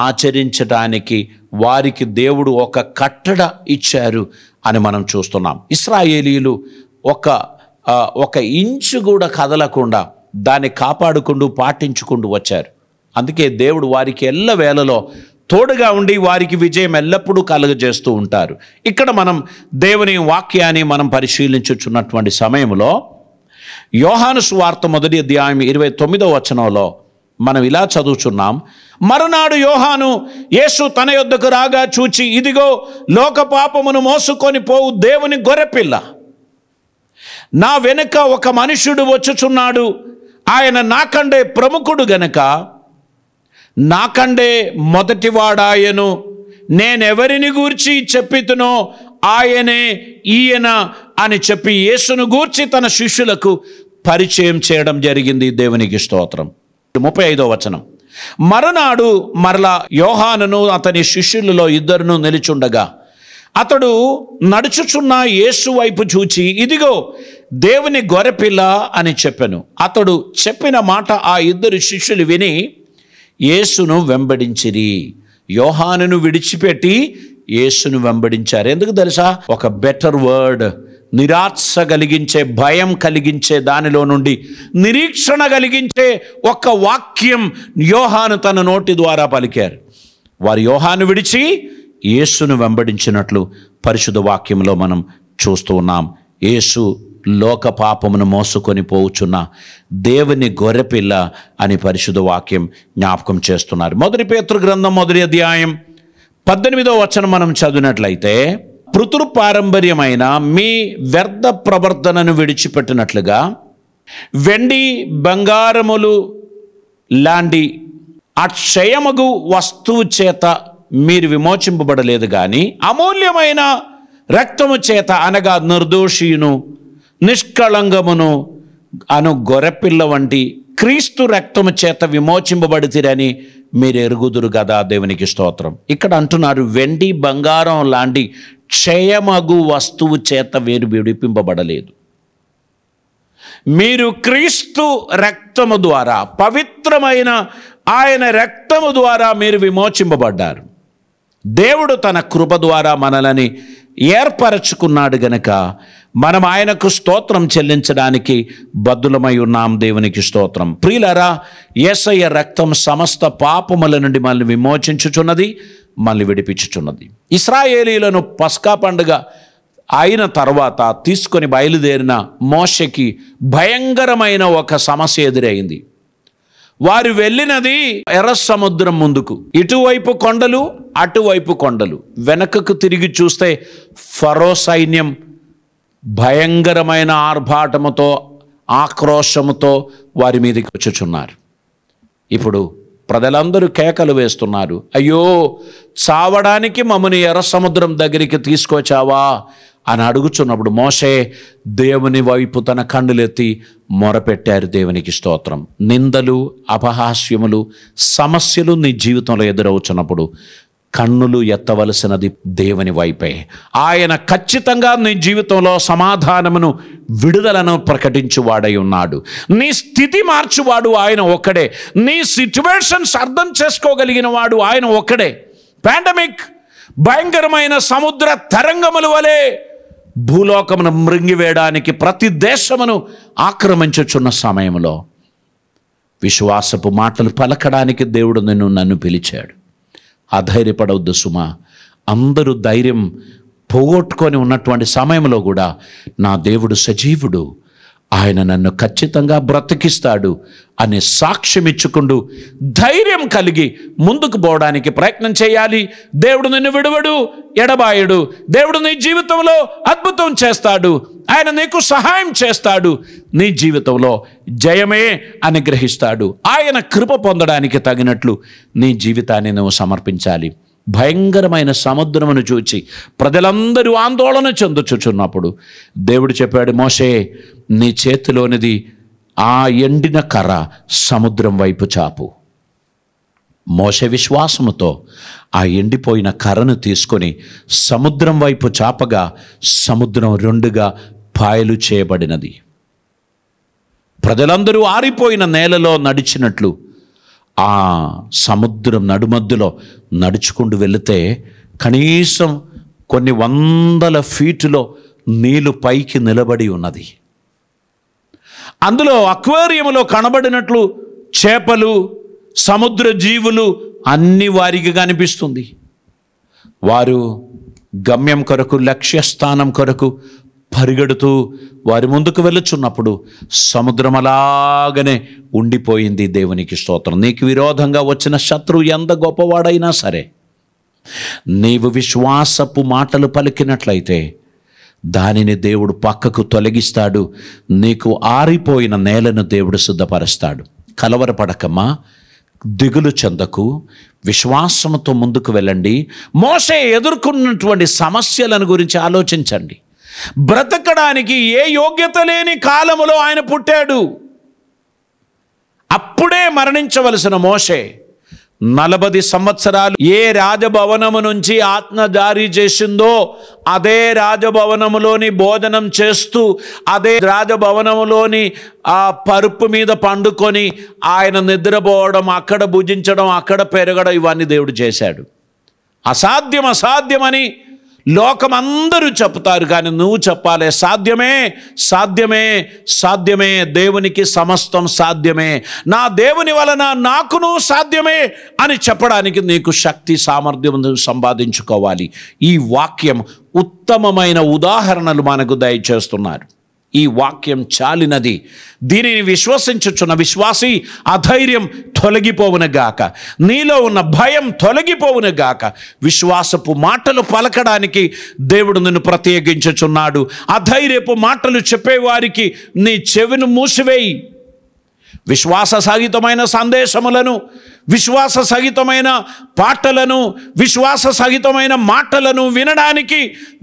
ఆచరించడానికి వారికి దేవుడు ఒక కట్టడ ఇచ్చారు అని మనం చూస్తున్నాం. ఇశ్రాయేలీయులు ఒక ఇంచు కూడా కదలకుండా దాన్ని కాపాడుకుంటూ పాటించుకుంటూ వచ్చారు. అందుకే దేవుడు వారికి ఎల్లవేళలో తోడుగా ఉండి వారికి విజయం ఎల్లప్పుడూ కలుగజేస్తూ ఉంటారు. ఇక్కడ మనం దేవుని వాక్యాన్ని మనం పరిశీలించుచున్నటువంటి సమయంలో యోహాను సువార్త 1వ అధ్యాయం 29వ వచనంలో మనం ఇలా చదువుచున్నాం. మరునాడు యోహాను యేసు తన యొద్దకు రాగా చూచి, ఇదిగో లోక పాపమును మోసుకొని పోవు దేవుని గొర్రెపిల్ల, నా వెనుక ఒక మనుష్యుడు వచ్చుచున్నాడు, ఆయన నాకండే ప్రముఖుడు గనుక నాకండే మొదటివాడాయను, నేనెవరిని గూర్చి చెప్పితునో ఆయనే ఈయన అని చెప్పి యేసును గూర్చి తన శిష్యులకు పరిచయం చేయడం జరిగింది. దేవునికి స్తోత్రం. 35వ వచనం. మరునాడు మరలా యోహానును అతని శిష్యులలో 2 నిలుచుండగా అతడు నడుచుచున్న యేసు వైపు చూచి, ఇదిగో దేవుని గొర్రెపిల్ల అని చెప్పెను. అతడు చెప్పిన మాట ఆ 2 శిష్యులు విని యేసును వెంబడించిరి. యోహానును విడిచిపెట్టి యేసును వెంబడించారు. ఎందుకు తెలుసా? ఒక బెటర్ వర్డ్, నిరాశ కలిగించే, భయం కలిగించే దానిలో నుండి నిరీక్షణ కలిగించే ఒక వాక్యం యోహాను తన నోటి ద్వారా పలికారు. వారు యోహాను విడిచి యేసును వెంబడించినట్లు పరిశుద్ధ వాక్యంలో మనం చూస్తూ ఉన్నాం. యేసు లోక పాపమును మోసుకొని పోవుచున్న దేవుని గొర్రెపిల్ల అని పరిశుద్ధ వాక్యం జ్ఞాపకం చేస్తున్నారు. 1 పేతురు గ్రంథం 1వ అధ్యాయం 18వ వచనం మనం చదివినట్లయితే, పితృపారంపర్యమైన మీ వ్యర్థ ప్రవర్తనను విడిచిపెట్టినట్లుగా వెండి బంగారములు లాంటి అక్షయమగు వస్తువు చేత మీరు విమోచింపబడలేదు కానీ అమూల్యమైన రక్తము చేత, అనగా నిర్దోషియును నిష్కళంకమును అను గొర్రెపిల్ల వంటి క్రీస్తు రక్తము చేత విమోచింపబడితిరని మీరు ఎరుగుదురు కదా. దేవునికి స్తోత్రం. ఇక్కడ అంటున్నారు, వెండి బంగారం లాంటి క్షయమగు వస్తువు చేత వేరు విడిపింపబడలేదు. మీరు క్రీస్తు రక్తము ద్వారా, పవిత్రమైన ఆయన రక్తము ద్వారా మీరు విమోచింపబడ్డారు. దేవుడు తన కృప ద్వారా మనల్ని ఏర్పరచుకున్నాడు గనక మనం ఆయనకు స్తోత్రం చెల్లించడానికి బద్దులమై ఉన్నాం. దేవునికి స్తోత్రం. ప్రియులారా, యేసయ్య రక్తం సమస్త పాపముల నుండి మనల్ని విమోచించుచున్నది, మనల్ని విడిపించుచున్నది. ఇశ్రాయేలీయులను పస్కా పండుగ అయిన తర్వాత తీసుకొని బయలుదేరిన మోషేకి భయంకరమైన ఒక సమస్య ఎదురైంది. వారు వెళ్ళినది ఎర్ర సముద్రం ముందుకు, ఇటువైపు కొండలు అటువైపు కొండలు. వెనకకు తిరిగి చూస్తే ఫరో సైన్యం భయంకరమైన ఆర్భాటముతో ఆక్రోశముతో వారి మీదకి వచ్చుచున్నారు. ఇప్పుడు ప్రజలందరూ కేకలు వేస్తున్నారు, అయ్యో చావడానికి మమ్మల్ని ఎర్ర సముద్రం దగ్గరికి తీసుకొచ్చావా అని అడుగుచున్నప్పుడు మోషే దేవుని వైపు తన కన్నులెత్తి మొరపెట్టారు. దేవునికి స్తోత్రం. నిందలు, అపహాస్యములు, సమస్యలు నీ జీవితంలో ఎదురవుతున్నప్పుడు కన్నులు ఎత్తవలసినది దేవుని వైపే. ఆయన ఖచ్చితంగా నీ జీవితంలో సమాధానమును, విడుదలను ప్రకటించువాడై ఉన్నాడు. నీ స్థితి మార్చువాడు ఆయన ఒక్కడే. నీ సిచ్యువేషన్స్ అర్థం చేసుకోగలిగిన వాడు ఆయన ఒక్కడే. పాండమిక్ భయంకరమైన సముద్ర తరంగముల వలె భూలోకమును మృంగివేయడానికి ప్రతి దేశమును ఆక్రమించుచున్న సమయంలో విశ్వాసపు మాటలు పలకడానికి దేవుడు నన్ను పిలిచాడు. అధైర్యపడవద్దు సుమా. అందరూ ధైర్యం పోగొట్టుకొని ఉన్నటువంటి సమయంలో కూడా నా దేవుడు సజీవుడు, ఆయన నన్ను ఖచ్చితంగా బ్రతికిస్తాడు అనే సాక్ష్యం ఇచ్చుకుంటూ ధైర్యం కలిగి ముందుకు పోవడానికి ప్రయత్నం చేయాలి. దేవుడు నిన్ను విడువడు, ఎడబాయడు. దేవుడు నీ జీవితంలో అద్భుతం చేస్తాడు. ఆయన నీకు సహాయం చేస్తాడు. నీ జీవితంలో జయమే అనుగ్రహిస్తాడు. ఆయన కృప పొందడానికి తగినట్లు నీ జీవితాన్ని నువ్వు సమర్పించాలి. భయంకరమైన సముద్రమును చూచి ప్రజలందరూ ఆందోళన చెందుచుచున్నప్పుడు దేవుడు చెప్పాడు, మోషే నీ చేతిలోనిది ఆ ఎండిన కర్ర సముద్రం వైపు చాపు. మోషే విశ్వాసముతో ఆ ఎండిపోయిన కర్రను తీసుకొని సముద్రం వైపు చాపగా సముద్రం రెండుగా పాయలు చేయబడినది. ప్రజలందరూ ఆరిపోయిన నేలలో నడిచినట్లు ఆ సముద్రం నడుమధ్యలో నడుచుకుంటూ వెళితే కనీసం కొన్ని వందల ఫీటులో నీళ్లు పైకి నిలబడి ఉన్నది. అందులో అక్వేరియంలో కనబడినట్లు చేపలు, సముద్ర జీవులు అన్ని వారికి కనిపిస్తుంది. వారు గమ్యం కొరకు, లక్ష్యస్థానం కొరకు పరిగెడుతూ వారి ముందుకు వెళ్ళుచున్నప్పుడు సముద్రం అలాగనే ఉండిపోయింది. దేవునికి స్తోత్రం. నీకు విరోధంగా వచ్చిన శత్రువు ఎంత గొప్పవాడైనా సరే, నీవు విశ్వాసపు మాటలు పలికినట్లయితే దానిని దేవుడు పక్కకు తొలగిస్తాడు. నీకు ఆరిపోయిన నేలను దేవుడు సిద్ధపరుస్తాడు. కలవరపడకమ్మా, దిగులు చెందకు, విశ్వాసంతో ముందుకు వెళ్ళండి. మోషే ఎదుర్కొన్నటువంటి సమస్యలను గురించి ఆలోచించండి. బ్రతకడానికి ఏ యోగ్యత లేని కాలములో ఆయన పుట్టాడు. అప్పుడే మరణించవలసిన మోషే 40 సంవత్సరాలు ఏ రాజభవనము నుంచి ఆజ్ఞ జారీ చేసిందో అదే రాజభవనములోని భోజనం చేస్తూ, అదే రాజభవనములోని ఆ పరుపు మీద పండుకొని ఆయన నిద్రపోవడం, అక్కడ భుజించడం, అక్కడ పెరగడం, ఇవన్నీ దేవుడు చేశాడు. అసాధ్యమని లోకమందరూ చెప్తారు, కానీ నువ్వు చెప్పాలి, సాధ్యమే, సాధ్యమే, సాధ్యమే. దేవునికి సమస్తం సాధ్యమే. నా దేవుని వలన నాకును సాధ్యమే అని చెప్పడానికి నీకు శక్తి, సామర్థ్యం సంపాదించుకోవాలి. ఈ వాక్యం ఉత్తమమైన ఉదాహరణలు మనకు దయచేస్తున్నారు. ఈ వాక్యం చాలినది. దీనిని విశ్వసించుచున్న విశ్వాసి అధైర్యం తొలగిపోవునుగాక, నీలో ఉన్న భయం తొలగిపోవునుగాక. విశ్వాసపు మాటలు పలకడానికి దేవుడు నిన్ను ప్రత్యేకించుచున్నాడు. అధైర్యపు మాటలు చెప్పేవారికి నీ చెవిని మూసివేయి. విశ్వాస సహితమైన సందేశములను, విశ్వాస సహితమైన పాటలను, విశ్వాస సహితమైన మాటలను వినడానికి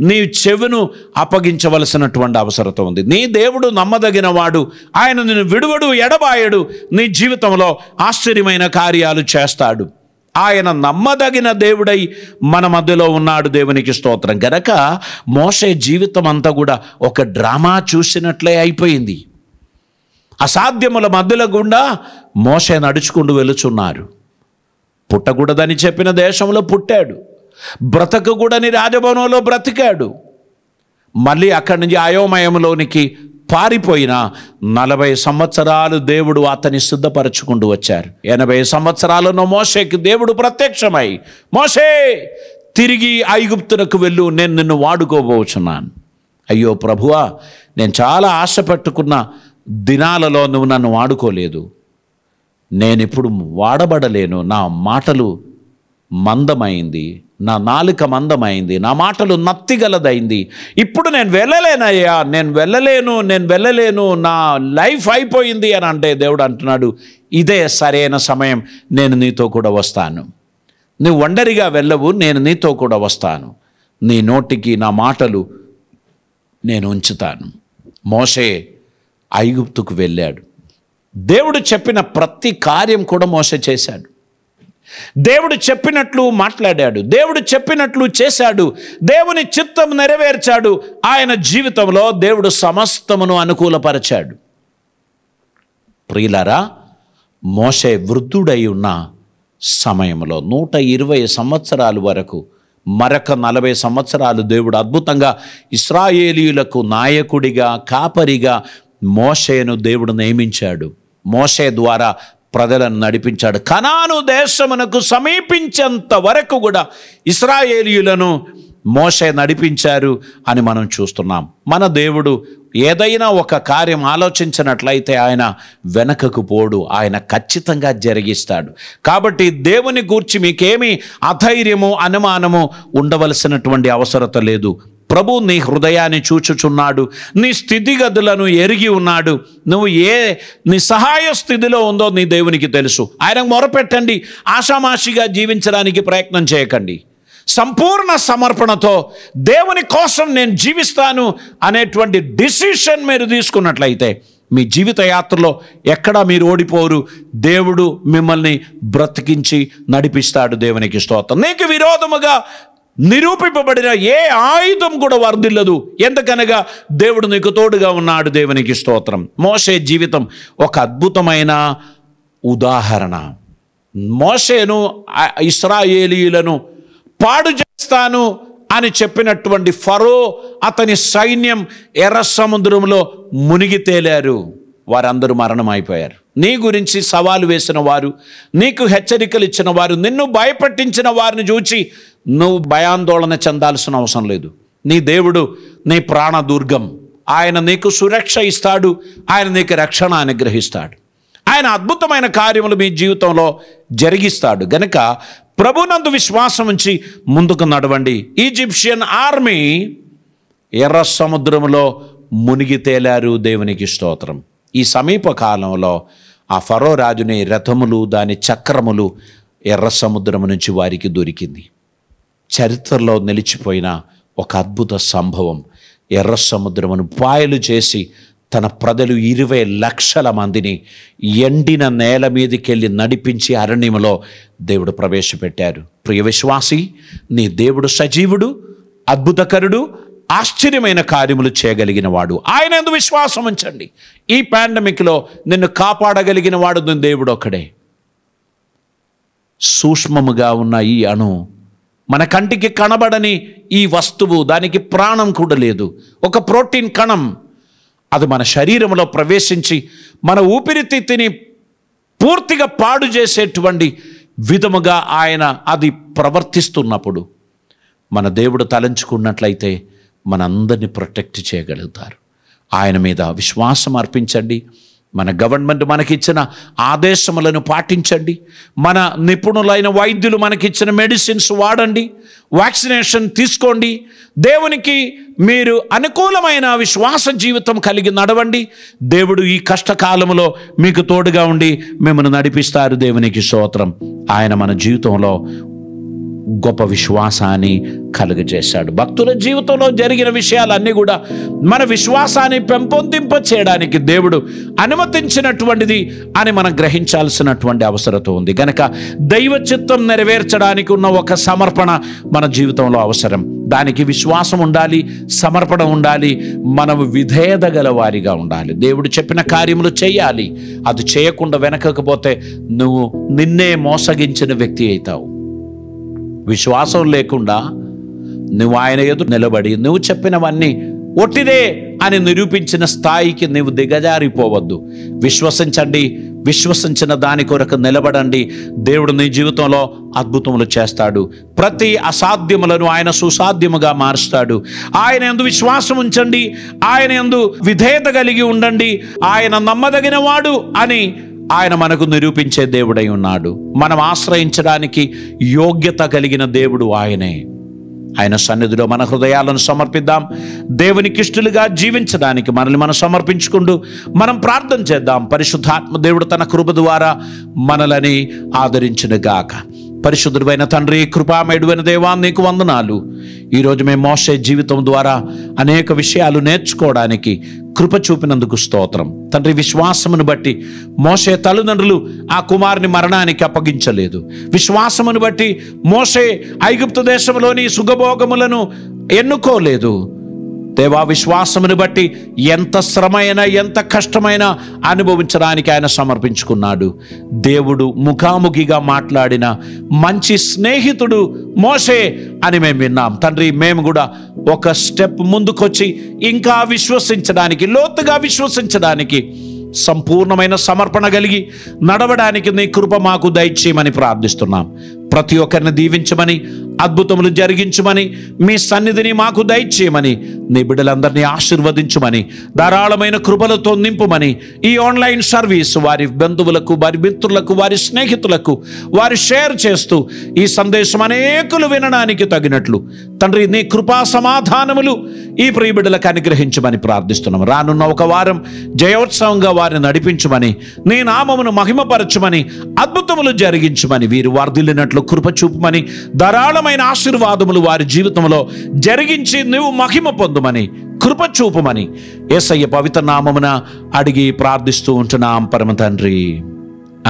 నీ చెవును అప్పగించవలసినటువంటి అవసరం ఉంది. నీ దేవుడు నమ్మదగిన వాడు. ఆయన నిన్ను విడువడు, ఎడబాయడు. నీ జీవితంలో ఆశ్చర్యమైన కార్యాలు చేస్తాడు. ఆయన నమ్మదగిన దేవుడై మన మధ్యలో ఉన్నాడు. దేవునికి స్తోత్రం. గనక మోషే జీవితం అంతా కూడా ఒక డ్రామా చూసినట్లే అయిపోయింది. అసాధ్యముల మధ్యలో గుండా మోషే నడుచుకుంటూ వెళుచున్నారు. పుట్టకూడదని చెప్పిన దేశంలో పుట్టాడు, బ్రతకకూడని రాజభవనంలో బ్రతికాడు. మళ్ళీ అక్కడి నుంచి అయోమయంలోనికి పారిపోయిన 40 సంవత్సరాలు దేవుడు అతన్ని సిద్ధపరచుకుంటూ వచ్చారు. 80 సంవత్సరాలను మోషేకి దేవుడు ప్రత్యక్షమై, మోషే తిరిగి ఐగుప్తునకు వెళ్ళు, నేను నిన్ను వాడుకోబోచున్నాను. అయ్యో ప్రభువా, నేను చాలా ఆశ పెట్టుకున్న దినాలలో నువ్వు నన్ను వాడుకోలేదు. నేనిప్పుడు వాడబడలేను. నా మాటలు మందమైంది, నా నాలుక మందమైంది, నా మాటలు నత్తిగలదైంది. ఇప్పుడు నేను వెళ్ళలేనయ్యా, నేను వెళ్ళలేను, నా లైఫ్ అయిపోయింది అని అంటే దేవుడు అంటున్నాడు, ఇదే సరైన సమయం, నేను నీతో కూడా వస్తాను. నువ్వు ఒంటరిగా వెళ్ళవు, నేను నీతో కూడా వస్తాను. నీ నోటికి నా మాటలు నేను ఉంచుతాను. మోషే ఐగుప్తుకు వెళ్ళాడు. దేవుడు చెప్పిన ప్రతి కార్యం కూడా మోషే చేశాడు. దేవుడు చెప్పినట్లు మాట్లాడాడు, దేవుడు చెప్పినట్లు చేశాడు, దేవుని చిత్తం నెరవేర్చాడు. ఆయన జీవితంలో దేవుడు సమస్తమును అనుకూలపరిచాడు. ప్రియులారా, మోషే వృద్ధుడై ఉన్న సమయంలో 120 సంవత్సరాల వరకు, మరొక 40 సంవత్సరాలు దేవుడు అద్భుతంగా ఇశ్రాయేలీయులకు నాయకుడిగా, కాపరిగా మోషేను దేవుడు నియమించాడు. మోషే ద్వారా ప్రజలను నడిపించాడు. కనాను దేశమునకు సమీపించేంత వరకు కూడా ఇశ్రాయేలీయులను మోషే నడిపించారు అని మనం చూస్తున్నాం. మన దేవుడు ఏదైనా ఒక కార్యం ఆలోచించినట్లయితే ఆయన వెనకకు పోడు, ఆయన ఖచ్చితంగా జరిగిస్తాడు. కాబట్టి దేవుని గూర్చి మీకేమీ అధైర్యము, అనుమానము ఉండవలసినటువంటి అవసరత లేదు. ప్రభు నీ హృదయాన్ని చూచుచున్నాడు, నీ స్థితిగతులను ఎరిగి ఉన్నాడు. నువ్వు నీ సహాయ స్థితిలో ఉందో నీ దేవునికి తెలుసు. ఆయనకు మొరపెట్టండి. ఆషామాషిగా జీవించడానికి ప్రయత్నం చేయకండి. సంపూర్ణ సమర్పణతో దేవుని కోసం నేను జీవిస్తాను అనేటువంటి డిసిషన్ మీరు తీసుకున్నట్లయితే మీ జీవిత యాత్రలో ఎక్కడా మీరు ఓడిపోరు. దేవుడు మిమ్మల్ని బ్రతికించి నడిపిస్తాడు. దేవునికి స్తోత్రం. నీకు విరోధముగా నిరూపింపబడిన ఏ ఆయుధం కూడా వర్ధిల్లదు. ఎందుకనగా దేవుడు నీకు తోడుగా ఉన్నాడు. దేవునికి స్తోత్రం. మోషే జీవితం ఒక అద్భుతమైన ఉదాహరణ. మోషేను ఇశ్రాయేలీయులను పాడు చేస్తాను అని చెప్పినటువంటి ఫరో, అతని సైన్యం ఎర్ర సముద్రంలో మునిగి తేలారు. వారందరూ మరణం అయిపోయారు. నీ గురించి సవాలు వేసిన వారు, నీకు హెచ్చరికలు ఇచ్చిన వారు, నిన్ను భయపెట్టించిన వారిని చూచి నువ్వు భయాందోళన చెందాల్సిన అవసరం లేదు. నీ దేవుడు నీ ప్రాణదుర్గం. ఆయన నీకు సురక్ష ఇస్తాడు. ఆయన నీకు రక్షణ అనుగ్రహిస్తాడు. ఆయన అద్భుతమైన కార్యములు మీ జీవితంలో జరిగిస్తాడు. గనుక ప్రభునందు విశ్వాసం ఉంచి ముందుకు నడవండి. ఈజిప్షియన్ ఆర్మీ ఎర్ర సముద్రంలో మునిగి తేలారు. దేవునికి స్తోత్రం. ఈ సమీప కాలంలో ఆ ఫరో రాజుని రథములు, దాని చక్రములు ఎర్ర సముద్రం నుంచి వారికి దొరికింది. చరిత్రలో నిలిచిపోయిన ఒక అద్భుత సంభవం. ఎర్ర సముద్రమును పాయలు చేసి తన ప్రజలు 20 లక్షల మందిని ఎండిన నేల మీదకెళ్ళి నడిపించి అరణ్యములో దేవుడు ప్రవేశపెట్టారు. ప్రియ విశ్వాసి, నీ దేవుడు సజీవుడు, అద్భుతకరుడు, ఆశ్చర్యమైన కార్యములు చేయగలిగిన వాడు. ఆయన యందు విశ్వాసం ఉంచండి. ఈ పాండమిక్లో నిన్ను కాపాడగలిగిన వాడు నీ దేవుడు ఒక్కడే. సూక్ష్మముగా ఉన్న ఈ అణు, మన కంటికి కనబడని ఈ వస్తువు, దానికి ప్రాణం కూడా లేదు, ఒక ప్రోటీన్ కణం, అది మన శరీరంలో ప్రవేశించి మన ఊపిరితిత్తుని పూర్తిగా పాడు చేసేటువంటి విధముగా ఆయన అది ప్రవర్తిస్తున్నప్పుడు మన దేవుడు తలంచుకున్నట్లయితే మనందరినీ ప్రొటెక్ట్ చేయగలుగుతారు. ఆయన మీద విశ్వాసం అర్పించండి. మన గవర్నమెంట్ మనకిచ్చిన ఆదేశములను పాటించండి. మన నిపుణులైన వైద్యులు మనకిచ్చిన మెడిసిన్స్ వాడండి. వ్యాక్సినేషన్ తీసుకోండి. దేవునికి మీరు అనుకూలమైన విశ్వాస జీవితం కలిగి నడవండి. దేవుడు ఈ కష్టకాలంలో మీకు తోడుగా ఉండి మిమ్మల్ని నడిపిస్తారు. దేవునికి స్తోత్రం. ఆయన మన జీవితంలో గొప్ప విశ్వాసాన్ని కలుగజేశాడు. భక్తుల జీవితంలో జరిగిన విషయాలన్నీ కూడా మన విశ్వాసాన్ని పెంపొందింప చేయడానికి దేవుడు అనుమతించినటువంటిది అని మనం గ్రహించాల్సినటువంటి అవసరత ఉంది. గనక దైవ చిత్తం నెరవేర్చడానికి ఉన్న ఒక సమర్పణ మన జీవితంలో అవసరం. దానికి విశ్వాసం ఉండాలి, సమర్పణ ఉండాలి, మనం విధేయత గల వారిగా ఉండాలి. దేవుడు చెప్పిన కార్యములు చేయాలి. అది చేయకుండా వెనకకపోతే నువ్వు నిన్నే మోసగించిన వ్యక్తి అవుతావు. విశ్వాసం లేకుండా నువ్వు ఆయన ఎదురు నిలబడి నువ్వు చెప్పినవన్నీ ఒట్టిదే అని నిరూపించిన స్థాయికి నువ్వు దిగజారిపోవద్దు. విశ్వసించండి. విశ్వసించిన దాని కొరకు నిలబడండి. దేవుడు నీ జీవితంలో అద్భుతములు చేస్తాడు. ప్రతి అసాధ్యములను ఆయన సుసాధ్యముగా మారుస్తాడు. ఆయన యందు విశ్వాసం ఉంచండి. ఆయన యందు విధేయత కలిగి ఉండండి. ఆయన నమ్మదగిన వాడు అని ఆయన మనకు నిరూపించే దేవుడై ఉన్నాడు. మనం ఆశ్రయించడానికి యోగ్యత కలిగిన దేవుడు ఆయనే. ఆయన సన్నిధిలో మన హృదయాలను సమర్పిద్దాం. దేవునికి ఇష్టలుగా జీవించడానికి మనల్ని మనం సమర్పించుకుంటూ మనం ప్రార్థన చేద్దాం. పరిశుద్ధాత్మ దేవుడు తన కృప ద్వారా మనలని ఆదరించును గాక. పరిశుద్ధుడైన తండ్రి, కృపామయుడైన దేవా, నీకు వందనాలు. ఈరోజు మేము మోషే జీవితం ద్వారా అనేక విషయాలు నేర్చుకోవడానికి కృప చూపినందుకు స్తోత్రం తండ్రి. విశ్వాసమును బట్టి మోషే తల్లిదండ్రులు ఆ కుమారుని మరణానికి అప్పగించలేదు. విశ్వాసమును బట్టి మోషే ఐగుప్తు దేశంలోని సుఖభోగములను ఎన్నుకోలేదు. దేవా, విశ్వాసమును బట్టి ఎంత శ్రమైనా ఎంత కష్టమైనా అనుభవించడానికి ఆయన సమర్పించుకున్నాడు. దేవుడు ముఖాముఖిగా మాట్లాడిన మంచి స్నేహితుడు మోషే అని మేము విన్నాం తండ్రి. మేము కూడా ఒక స్టెప్ ముందుకొచ్చి ఇంకా విశ్వసించడానికి, లోతుగా విశ్వసించడానికి, సంపూర్ణమైన సమర్పణ కలిగి నడవడానికి నీ కృప మాకు దయచేయమని ప్రార్థిస్తున్నాం. ప్రతి ఒక్కరిని దీవించమని, అద్భుతములు జరిగించమని, మీ సన్నిధిని మాకు దయచేయమని, నీ బిడ్డలందరినీ ఆశీర్వదించమని, ధారాళమైన కృపలతో నింపుమని, ఈ ఆన్లైన్ సర్వీస్ వారి బంధువులకు, వారి మిత్రులకు, వారి స్నేహితులకు వారి షేర్ చేస్తూ ఈ సందేశం అనేకులు వినడానికి తగినట్లు తండ్రి నీ కృపా సమాధానములు ఈ ప్రియ బిడ్డలకు అనుగ్రహించమని ప్రార్థిస్తున్నాం. రానున్న ఒక వారం జయోత్సవంగా వారిని నడిపించమని, నీ నామమును మహిమపరచమని, అద్భుతములు జరిగించమని, వీరు వర్ధిల్లినట్లు కృప చూపమని, ధారాళమైన ఆశీర్వాదములు వారి జీవితంలో జరిగించి నువ్వు మహిమ పొందుమని, కృప చూపమని యేసయ్య పవిత్ర నామమున అడిగి ప్రార్థిస్తూ ఉంటున్నాం పరమ తండ్రి,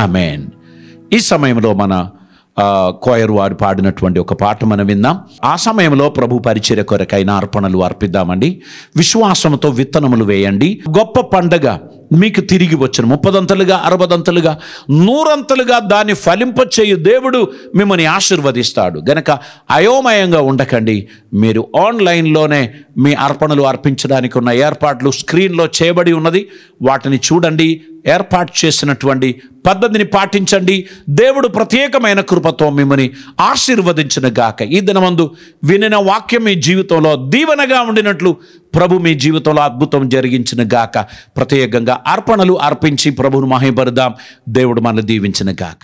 ఆమేన్. ఈ సమయంలో మన కోయర్ వారు పాడినటువంటి ఒక పాట మనం విందాం. ఆ సమయంలో ప్రభు పరిచర్య కొరకైన అర్పణలు అర్పిద్దామండి. విశ్వాసంతో విత్తనములు వేయండి. గొప్ప పండగ మీకు తిరిగి వచ్చును. 30దంతలుగా, 60దంతలుగా, 100అంతలుగా దాన్ని ఫలింపచేయు దేవుడు మిమ్మల్ని ఆశీర్వదిస్తాడు. గనక అయోమయంగా ఉండకండి. మీరు ఆన్లైన్లోనే మీ అర్పణలు అర్పించడానికి ఉన్న ఏర్పాట్లు స్క్రీన్లో చేయబడి ఉన్నది. వాటిని చూడండి. ఏర్పాటు చేసినటువంటి పద్ధతిని పాటించండి. దేవుడు ప్రత్యేకమైన కృపతో మిమ్మల్ని ఆశీర్వదించిన గాక. ఈ దినమందు వినిన వాక్యం మీ జీవితంలో దీవెనగా ఉండినట్లు ప్రభు మీ జీవితంలో అద్భుతం జరిగించిన గాక. ప్రత్యేకంగా అర్పణలు అర్పించి ప్రభువును మహిమపరుద్దాం. దేవుడు మనల్ని దీవించిన గాక.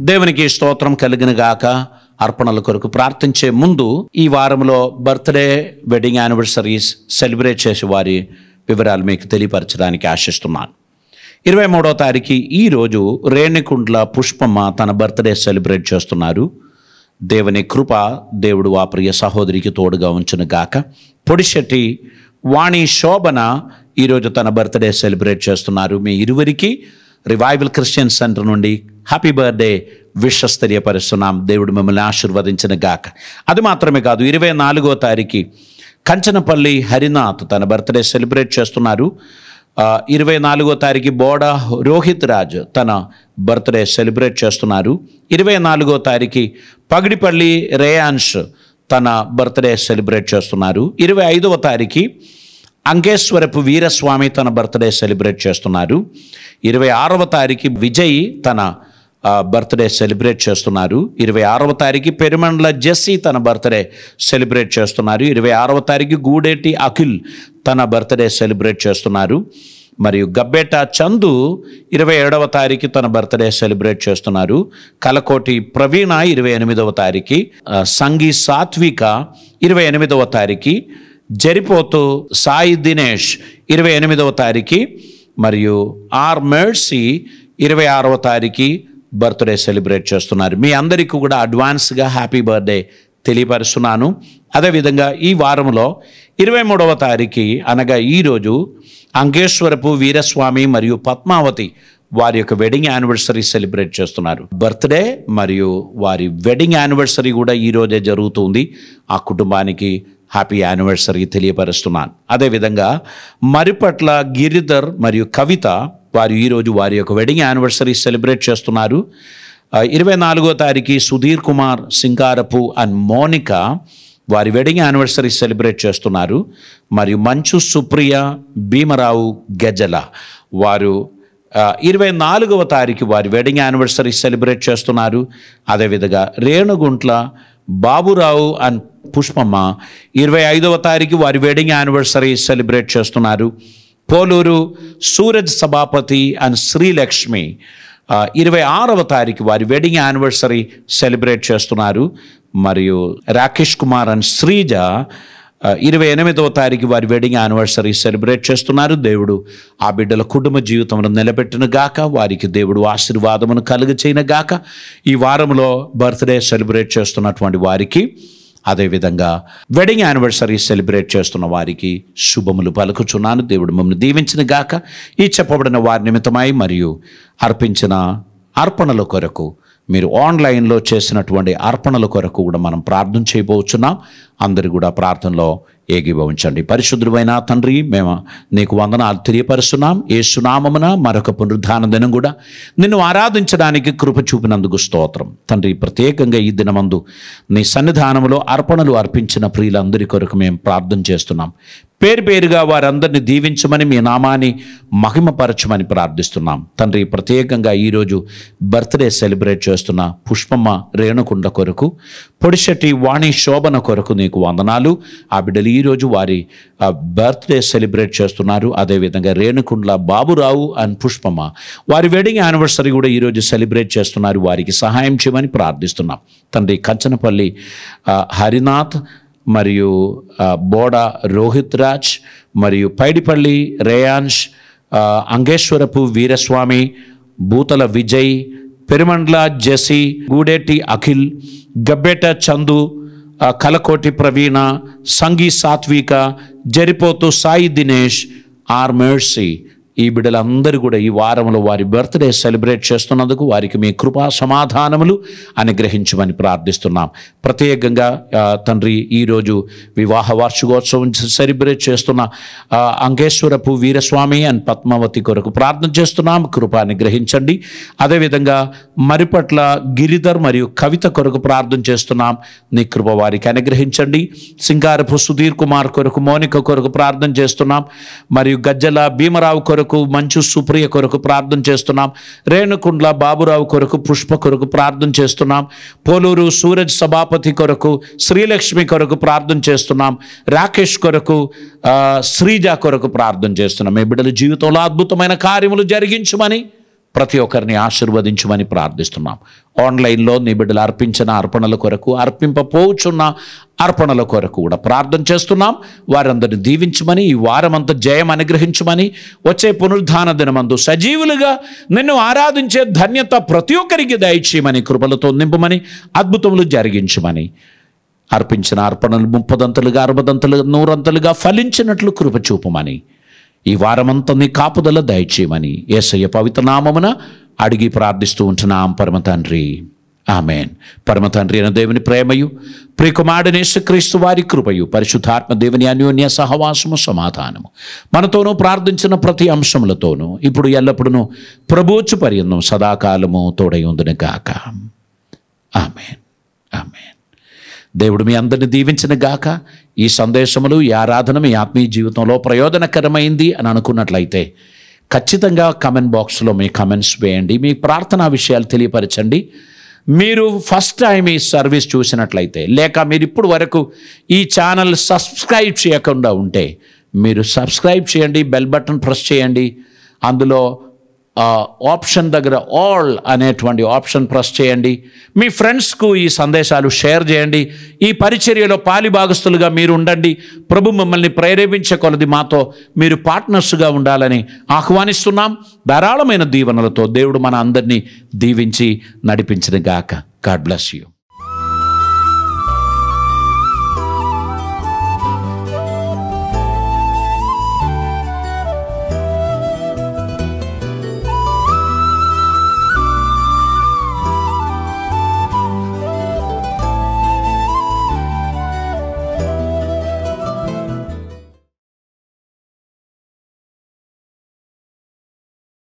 దేవునికి స్తోత్రం కలిగిన గాక. అర్పణల కొరకు ప్రార్థించే ముందు ఈ వారంలో బర్త్డే, వెడ్డింగ్ యానివర్సరీస్ సెలబ్రేట్ చేసే వారి వివరాలు మీకు తెలియపరచడానికి ఆశిస్తున్నాను. 23వ తారీఖు ఈరోజు రేణికుంట్ల పుష్పమ్మ తన బర్త్డే సెలబ్రేట్ చేస్తున్నారు. దేవుని కృప దేవుడు ఆ ప్రియ సహోదరికి తోడుగా ఉంచును గాక. పొడిశెట్టి వాణి శోభన ఈరోజు తన బర్త్డే సెలబ్రేట్ చేస్తున్నారు. మీ ఇరువురికి రివైవల్ క్రిస్టియన్ సెంటర్ నుండి హ్యాపీ బర్త్డే విషెస్ తెలియపరుస్తున్నాం. దేవుడు మిమ్మల్ని ఆశీర్వదించిన గాక. అది మాత్రమే కాదు, 24వ తారీఖు కంచనపల్లి హరినాథ్ తన బర్త్డే సెలబ్రేట్ చేస్తున్నారు. 24వ తారీఖు బోడ రోహిత్ రాజ్ తన బర్త్డే సెలబ్రేట్ చేస్తున్నారు. 24వ తారీఖు పగిడిపల్లి రేయాన్ష్ తన బర్త్డే సెలబ్రేట్ చేస్తున్నారు. 25వ తారీఖు అంకేశ్వరపు వీరస్వామి తన బర్త్డే సెలబ్రేట్ చేస్తున్నారు. 26వ తారీఖు విజయ్ తన బర్త్డే సెలబ్రేట్ చేస్తున్నారు. 26వ తారీఖు పెరుమండ్ల జెస్సీ తన బర్త్డే సెలబ్రేట్ చేస్తున్నారు. 26వ తారీఖు గూడేటి అఖిల్ తన బర్త్డే సెలబ్రేట్ చేస్తున్నారు. మరియు గబ్బేట చందు 27వ తారీఖు తన బర్త్డే సెలబ్రేట్ చేస్తున్నారు. కలకోటి ప్రవీణ 28వ తారీఖు, సంగీ సాత్విక 28వ తారీఖు, జరిపోతు సాయి దినేష్ 28వ తారీఖు, మరియు ఆర్ మెర్సీ 26వ తారీఖు బర్త్డే సెలబ్రేట్ చేస్తున్నారు. మీ అందరికీ కూడా అడ్వాన్స్గా హ్యాపీ బర్త్డే తెలియపరుస్తున్నాను. అదేవిధంగా ఈ వారంలో 23వ తారీఖు అనగా ఈరోజు అంకేశ్వరపు వీరస్వామి మరియు పద్మావతి వారి యొక్క వెడ్డింగ్ యానివర్సరీ సెలబ్రేట్ చేస్తున్నారు. బర్త్డే మరియు వారి వెడ్డింగ్ యానివర్సరీ కూడా ఈరోజే జరుగుతుంది. ఆ కుటుంబానికి హ్యాపీ యానివర్సరీ తెలియపరుస్తున్నాను. అదేవిధంగా మరిపట్ల గిరిధర్ మరియు కవిత వారు ఈరోజు వారి యొక్క వెడ్డింగ్ యానివర్సరీ సెలబ్రేట్ చేస్తున్నారు. 24వ తారీఖు సుధీర్ కుమార్ సింగారపు అండ్ మోనిక వారి వెడ్డింగ్ యానివర్సరీ సెలబ్రేట్ చేస్తున్నారు. మరియు మంచు సుప్రియ భీమరావు గెజల వారు 24వ తారీఖు వారి వెడ్డింగ్ యానివర్సరీ సెలబ్రేట్ చేస్తున్నారు. అదేవిధంగా రేణుగుంట్ల బాబురావు అండ్ పుష్పమ్మ 25వ తారీఖు వారి వెడ్డింగ్ యానివర్సరీ సెలబ్రేట్ చేస్తున్నారు. పోలూరు సూరజ్ సభాపతి అండ్ శ్రీలక్ష్మి 26వ తారీఖు వారి వెడ్డింగ్ యానివర్సరీ సెలబ్రేట్ చేస్తున్నారు. మరియు రాకేష్ కుమార్ అండ్ శ్రీజ 28వ తారీఖు వారి వెడ్డింగ్ యానివర్సరీ సెలబ్రేట్ చేస్తున్నారు. దేవుడు ఆ బిడ్డల కుటుంబ జీవితంలో నిలబెట్టిన గాక, వారికి దేవుడు ఆశీర్వాదమును కలుగచేయను గాక. ఈ వారంలో బర్త్డే సెలబ్రేట్ చేస్తున్నటువంటి వారికి, అదేవిధంగా వెడ్డింగ్ యానివర్సరీ సెలబ్రేట్ చేస్తున్న వారికి శుభములు పలుకుచున్నాను. దేవుడు మమ్మల్ని దీవించిన గాక. ఈ చెప్పబడిన వారి నిమిత్తమై మరియు అర్పించిన అర్పణల కొరకు, మీరు ఆన్లైన్లో చేసినటువంటి అర్పణల కొరకు కూడా మనం ప్రార్థన చేయబోచున్నాం. అందరూ కూడా ప్రార్థనలో ఏకీభవించండి. పరిశుద్ధుడైన తండ్రి, మేము నీకు వందనాలు తెలియపరుస్తున్నాం. యేసు నామమున మరొక పునరుద్ధాన దినం కూడా నిన్ను ఆరాధించడానికి కృప చూపినందుకు స్తోత్రం తండ్రి. ప్రత్యేకంగా ఈ దినమందు నీ సన్నిధానంలో అర్పణలు అర్పించిన ప్రియులందరి కొరకు మేము ప్రార్థన చేస్తున్నాం. పేరు పేరుగా వారందరినీ దీవించమని, మీ నామాన్ని మహిమపరచమని ప్రార్థిస్తున్నాం తండ్రి. ప్రత్యేకంగా ఈరోజు బర్త్డే సెలబ్రేట్ చేస్తున్న పుష్పమ్మ రేణుకుండ కొరకు, పొడిశెట్టి వాణి శోభన కొరకు నీకు వందనాలు. ఆ బిడ్డలు ఈరోజు వారి బర్త్డే సెలబ్రేట్ చేస్తున్నారు. అదేవిధంగా రేణుకుండ్ల బాబురావు అండ్ పుష్పమ్మ వారి వెడ్డింగ్ యానివర్సరీ కూడా ఈరోజు సెలబ్రేట్ చేస్తున్నారు. వారికి సహాయం చేయమని ప్రార్థిస్తున్నాం తండ్రి. కంచనపల్లి హరినాథ్ మరియు బోడ రోహిత్ రాజ్ మరియు పైడిపల్లి రేయాన్ష్, అంగేశ్వరపు వీరస్వామి, బూతల విజయ్, పెరుమండ్ల జెసి, గూడేటి అఖిల్, గబ్బేట చందు, కలకోటి ప్రవీణ, సంగీ సాత్విక, జరిపోతు సాయి దినేష్, ఆర్ మెర్సీ ఈ బిడ్డలందరూ కూడా ఈ వారంలో వారి బర్త్డే సెలబ్రేట్ చేస్తున్నందుకు వారికి మీ కృపా సమాధానములు అనుగ్రహించమని ప్రార్థిస్తున్నాం. ప్రత్యేకంగా తండ్రి ఈరోజు వివాహ వార్షికోత్సవం సెలబ్రేట్ చేస్తున్న అంకేశ్వరపు వీరస్వామి అండ్ పద్మావతి కొరకు ప్రార్థన చేస్తున్నాం. కృప అనుగ్రహించండి. అదేవిధంగా మరిపట్ల గిరిధర్ మరియు కవిత కొరకు ప్రార్థన చేస్తున్నాం. నీ కృప వారికి అనుగ్రహించండి. సింగారపు సుధీర్ కుమార్ కొరకు, మోనిక కొరకు ప్రార్థన చేస్తున్నాం. మరియు గజ్జల భీమరావు కొరకు, మంచు సుప్రియ కొరకు ప్రార్థన చేస్తున్నాం. రేణుకుండ్ల బాబురావు కొరకు, పుష్ప కొరకు ప్రార్థన చేస్తున్నాం. పోలూరు సూరజ్ సభాపతి కొరకు, శ్రీలక్ష్మి కొరకు ప్రార్థన చేస్తున్నాం. రాకేష్ కొరకు, శ్రీజ కొరకు ప్రార్థన చేస్తున్నాం. మీ బిడ్డల జీవితంలో అద్భుతమైన కార్యములు జరిగించమని ప్రతి ఒక్కరిని ఆశీర్వదించమని ప్రార్థిస్తున్నాం. ఆన్లైన్లో నీ బిడ్డలు అర్పించిన అర్పణల కొరకు, అర్పింపపోచున్న అర్పణల కొరకు కూడా ప్రార్థన చేస్తున్నాం. వారందరిని దీవించమని, ఈ వారమంతా జయం అనుగ్రహించమని, వచ్చే పునరుద్ధాన దినమందు సజీవులుగా నిన్ను ఆరాధించే ధన్యత ప్రతి ఒక్కరికి దయచేయమని, కృపలతో నింపమని, అద్భుతములు జరిగించమని, అర్పించిన అర్పణలు 30దంతలుగా 60దంతలుగా 100అంతలుగా ఫలించినట్లు కృప చూపమని, ఈ వారమంతా నీ కాపుదల దయచేయమని యేసయ్య పవిత్ర నామమున అడిగి ప్రార్థిస్తూ ఉంటున్నాం పరమ తండ్రి. ఆమెన్. పరమ తండ్రి అయిన దేవుని ప్రేమయు, ప్రియకుమారుడైన యేసుక్రీస్తు వారి కృపయు, పరిశుద్ధాత్మ దేవుని అన్యోన్య సహవాసము సమాధానము మనతోనూ ప్రార్థించిన ప్రతి అంశములతోనూ ఇప్పుడు ఎల్లప్పుడూ ప్రభువచ్చు పర్యంతం సదాకాలము తోడై ఉండును గాక. ఆమెన్. ఆమెన్. దేవుడు మీ అందరిని దీవించిన గాక. ఈ సందేశములు, ఈ ఆరాధన మీ ఆత్మీయ జీవితంలో ప్రయోజనకరమైంది అని అనుకున్నట్లయితే ఖచ్చితంగా కమెంట్ బాక్స్లో మీ కమెంట్స్ వేయండి. మీ ప్రార్థనా విషయాలు తెలియపరచండి. మీరు ఫస్ట్ టైం ఈ సర్వీస్ చూసినట్లయితే, లేక మీరు ఇప్పుడు వరకు ఈ ఛానల్ సబ్స్క్రైబ్ చేయకుండా ఉంటే మీరు సబ్స్క్రైబ్ చేయండి, బెల్ బటన్ ప్రెస్ చేయండి. అందులో ఆప్షన్ దగ్గర ఆల్ అనేటువంటి ఆప్షన్ ప్రెస్ చేయండి. మీ ఫ్రెండ్స్కు ఈ సందేశాలు షేర్ చేయండి. ఈ పరిచర్యలో పాలిభాగస్తులుగా మీరు ఉండండి. ప్రభు మిమ్మల్ని ప్రేరేపించే కొలది మాతో మీరు పార్ట్నర్స్గా ఉండాలని ఆహ్వానిస్తున్నాం. ధారాళమైన దీవెనలతో దేవుడు మన అందరినీ దీవించి నడిపించిన గాక. God bless you.